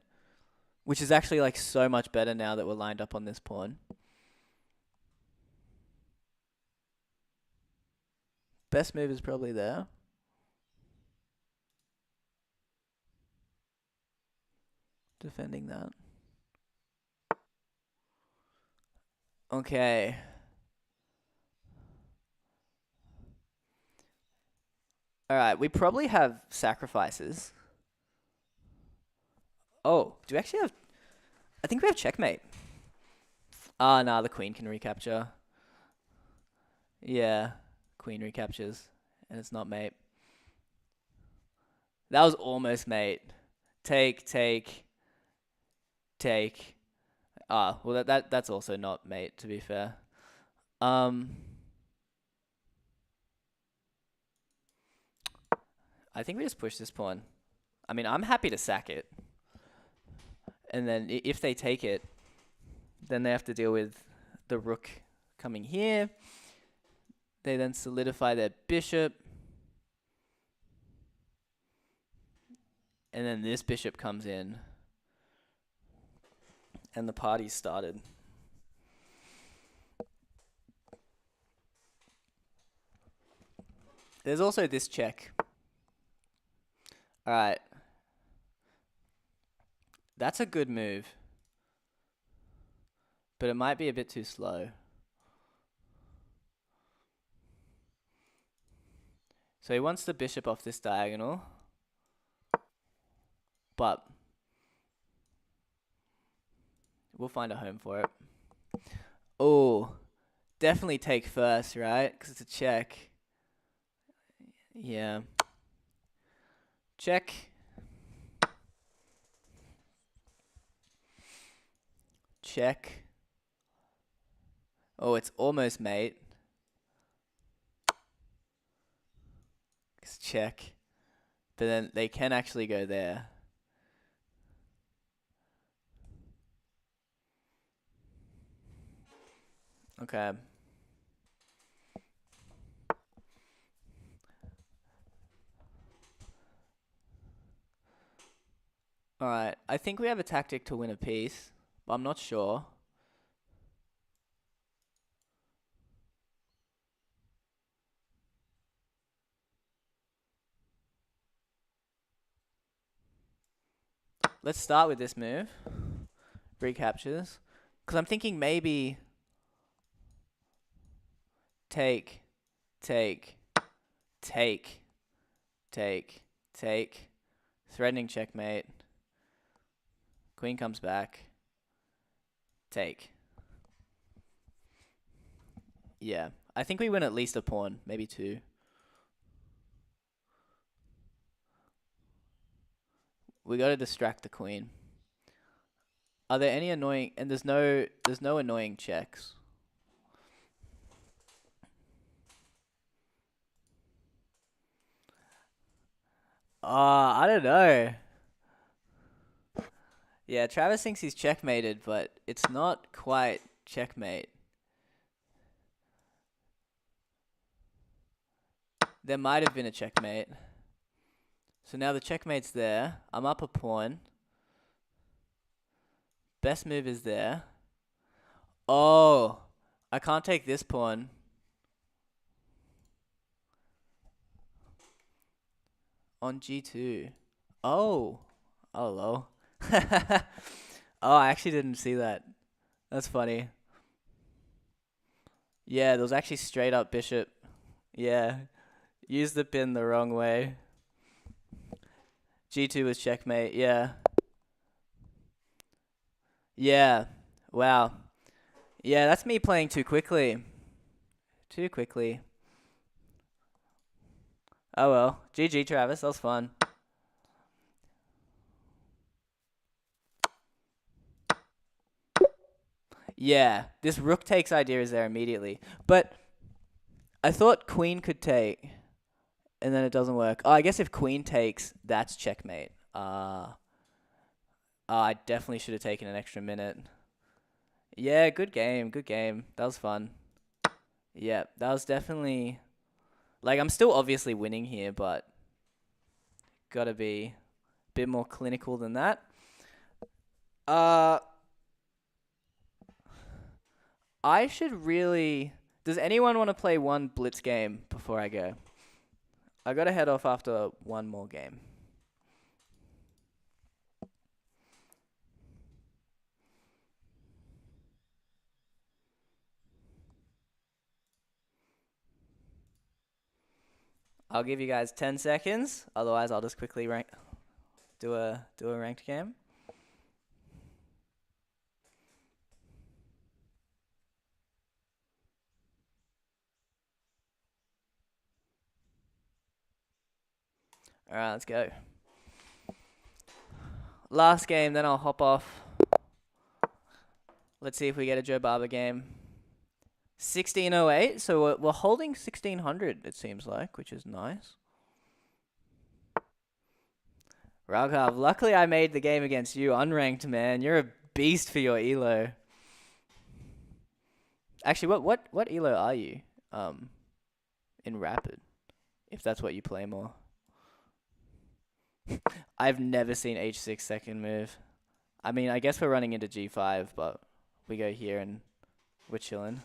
Which is actually like so much better now that we're lined up on this pawn. Best move is probably there. Defending that. Okay. Alright, we probably have sacrifices. Oh, do we actually have... I think we have checkmate. Ah, nah, the queen can recapture. Yeah, queen recaptures. And it's not mate. That was almost mate. Take. Ah, well that's also not mate, to be fair. I think we just push this pawn. I mean, I'm happy to sack it. And then if they take it, then they have to deal with the rook coming here. They then solidify their bishop. And then this bishop comes in. And the party started. There's also this check. Alright. That's a good move. But it might be a bit too slow. So he wants the bishop off this diagonal. But We'll find a home for it. Oh, definitely take first, right? Because it's a check. Yeah. Check. Check. Oh, it's almost mate. It's check. But then they can actually go there. Okay. Alright. I think we have a tactic to win a piece, but I'm not sure. Let's start with this move. Recaptures. Because I'm thinking maybe take, take, take, take, take. Threatening checkmate. Queen comes back. Take. Yeah. I think we win at least a pawn, maybe two. We gotta distract the queen. Are there any annoying... And there's no annoying checks. I don't know. Yeah, Travis thinks he's checkmated, but it's not quite checkmate. There might have been a checkmate. So now the checkmate's there. I'm up a pawn. Best move is there. Oh, I can't take this pawn. On G2. Oh. Oh, lol. Oh, I actually didn't see that. That's funny. Yeah, there was actually straight up bishop. Yeah. Used the pin the wrong way. G2 was checkmate, yeah. Yeah. Wow. Yeah, that's me playing too quickly. Too quickly. Oh well. GG, Travis. That was fun. Yeah. This rook takes idea is there immediately. But I thought queen could take. And then it doesn't work. Oh, I guess if queen takes, that's checkmate. I definitely should have taken an extra minute. Yeah, good game. Good game. That was fun. Yeah, that was definitely... Like, I'm still obviously winning here, but... Gotta be a bit more clinical than that. I should really... Does anyone want to play one blitz game before I go? I gotta head off after one more game. I'll give you guys 10 seconds. Otherwise, I'll just quickly do a ranked game. Alright, let's go. Last game, then I'll hop off. Let's see if we get a Joe Barber game. 1608, so we're holding 1600, it seems like, which is nice. Raghav, luckily I made the game against you unranked, man. You're a beast for your elo. Actually, what elo are you? In Rapid, if that's what you play more. I've never seen H6 second move. I mean, I guess we're running into G5, but we go here and we're chilling.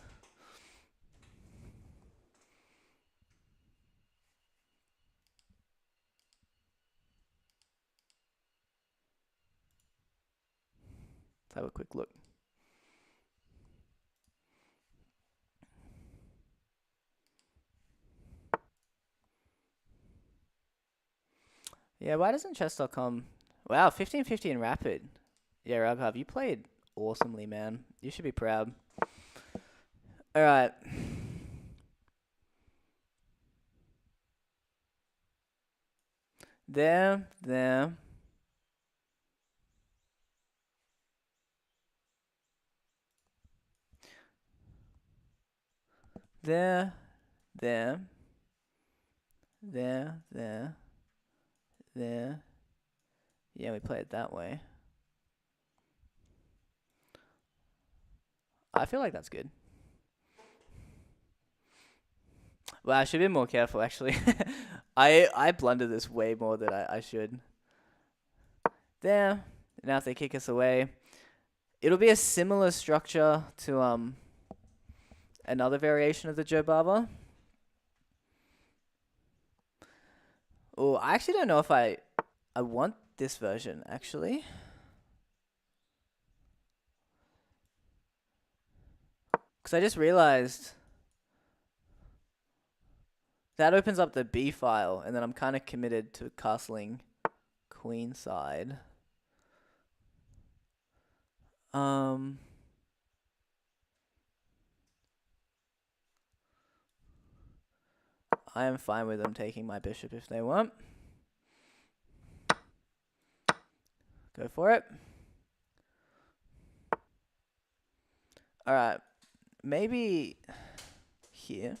Let's have a quick look. Yeah, why doesn't chess.com... Wow, 1550 in Rapid. Yeah, Raghav, you played awesomely, man. You should be proud. All right. There, there. There, there, there, there, there. Yeah, we play it that way. I feel like that's good. Well, I should be more careful, actually. I blundered this way more than I should. There. Now if they kick us away, it'll be a similar structure to another variation of the Joe Barber. Oh, I actually don't know if I want this version, actually. Because I just realized that opens up the B file, and then I'm kind of committed to castling queenside. I am fine with them taking my bishop if they want. Go for it. Alright. Maybe here.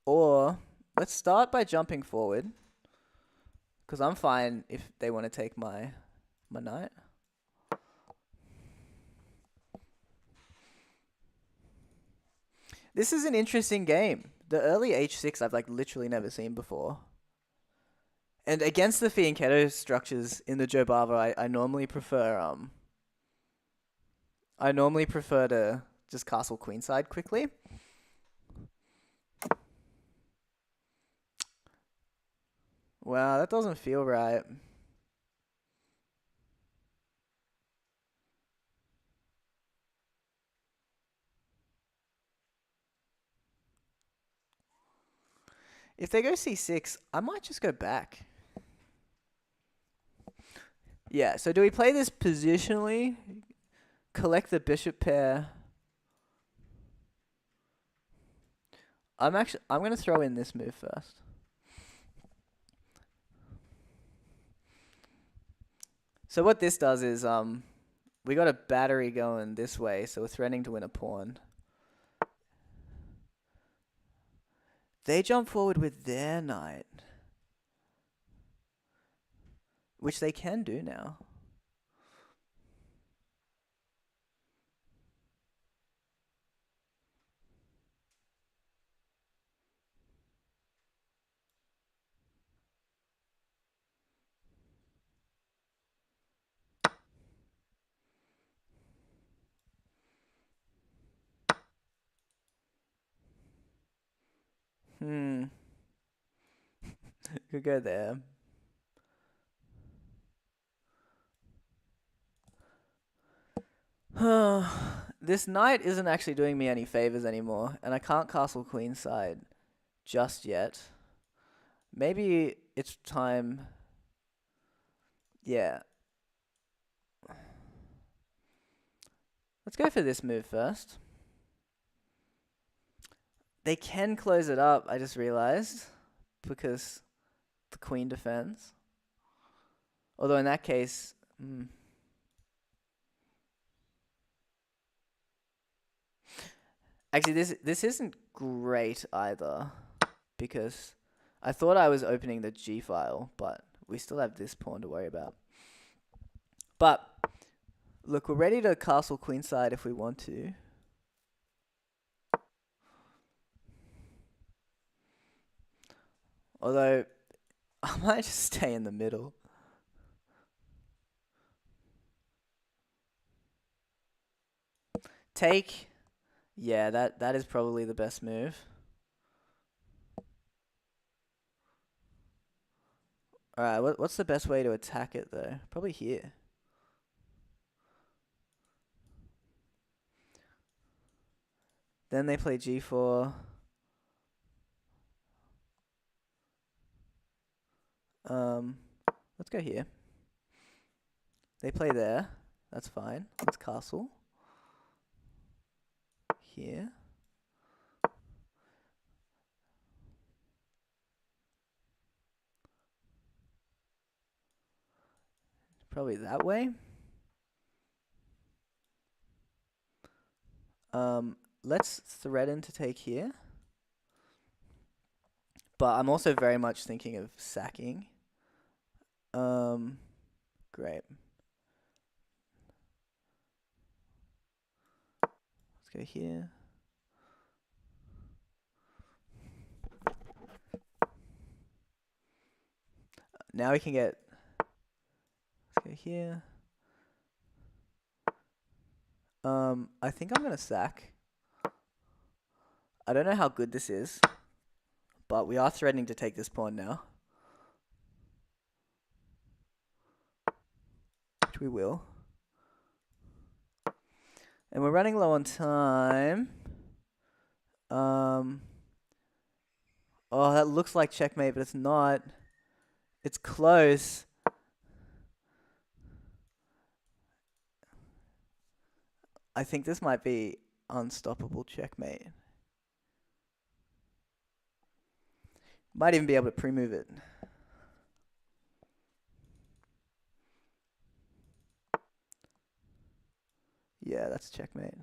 Or let's start by jumping forward. Because I'm fine if they want to take my knight. This is an interesting game. The early h6 I've like literally never seen before. And against the fianchetto structures in the Joe Barber, I normally prefer to just castle queenside quickly. Wow, that doesn't feel right. If they go c6, I might just go back. Yeah, so do we play this positionally? Collect the bishop pair. I'm going to throw in this move first. So what this does is we got a battery going this way, so we're threatening to win a pawn. They jump forward with their knight, which they can do now. Could go there. This knight isn't actually doing me any favors anymore, and I can't castle queenside just yet. Maybe it's time. Yeah. Let's go for this move first. They can close it up, I just realized, because the queen defends. Although in that case, actually this isn't great either, because I thought I was opening the G file, but we still have this pawn to worry about. But look, we're ready to castle queenside if we want to. Although I might just stay in the middle. Take. Yeah, that is probably the best move. Alright, what's the best way to attack it though? Probably here. Then they play G4. Let's go here. They play there. That's fine. Let's castle. Here. Probably that way. Let's threaten to take here. But I'm also very much thinking of sacking. Great. Let's go here. Now we can get... Let's go here. I think I'm going to sack. I don't know how good this is, but we are threatening to take this pawn now. Which we will. And we're running low on time. Oh, that looks like checkmate, but it's not. It's close. I think this might be unstoppable checkmate. Might even be able to pre-move it. Yeah, that's checkmate.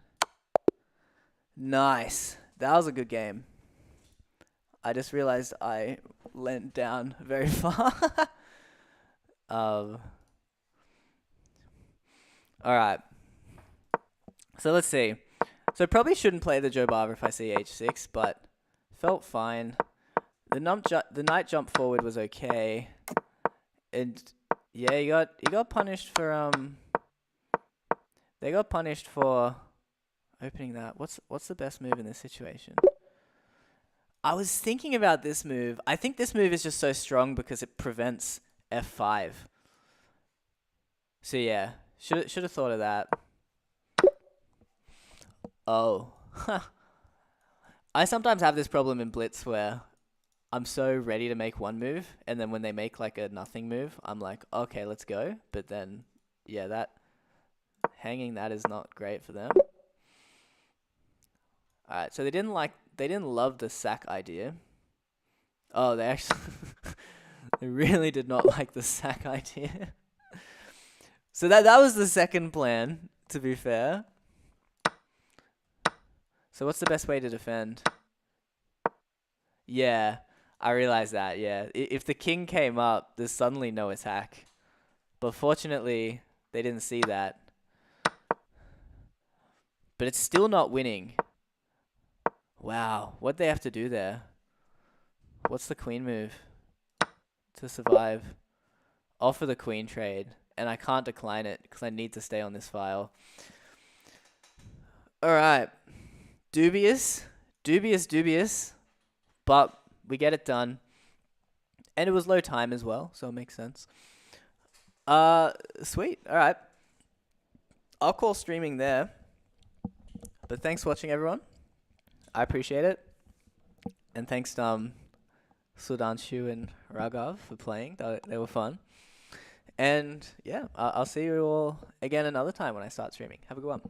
Nice. That was a good game. I just realized I leant down very far. All right. So let's see. So probably shouldn't play the Joe Barber if I see h6, but felt fine. The knight jump forward was okay, and yeah, you got punished for They got punished for opening that. What's the best move in this situation? I was thinking about this move. I think this move is just so strong because it prevents f5. So yeah, should have thought of that. Oh. I sometimes have this problem in Blitz where I'm so ready to make one move, and then when they make like a nothing move, I'm like, okay, let's go. But then, yeah, that hanging that is not great for them. All right, so they didn't love the sack idea. Oh, they actually they really did not like the sack idea. So that was the second plan, to be fair. So what's the best way to defend? Yeah, I realized that, yeah. If the king came up, there's suddenly no attack. But fortunately, they didn't see that. But it's still not winning. Wow, what'd they have to do there? What's the queen move to survive? Offer the queen trade. And I can't decline it because I need to stay on this file. Alright. Dubious. But we get it done. And it was low time as well, so it makes sense. Sweet. Alright. I'll call streaming there. But thanks for watching, everyone. I appreciate it. And thanks to Sudhanshu and Raghav for playing. They were fun. And yeah, I'll see you all again another time when I start streaming. Have a good one.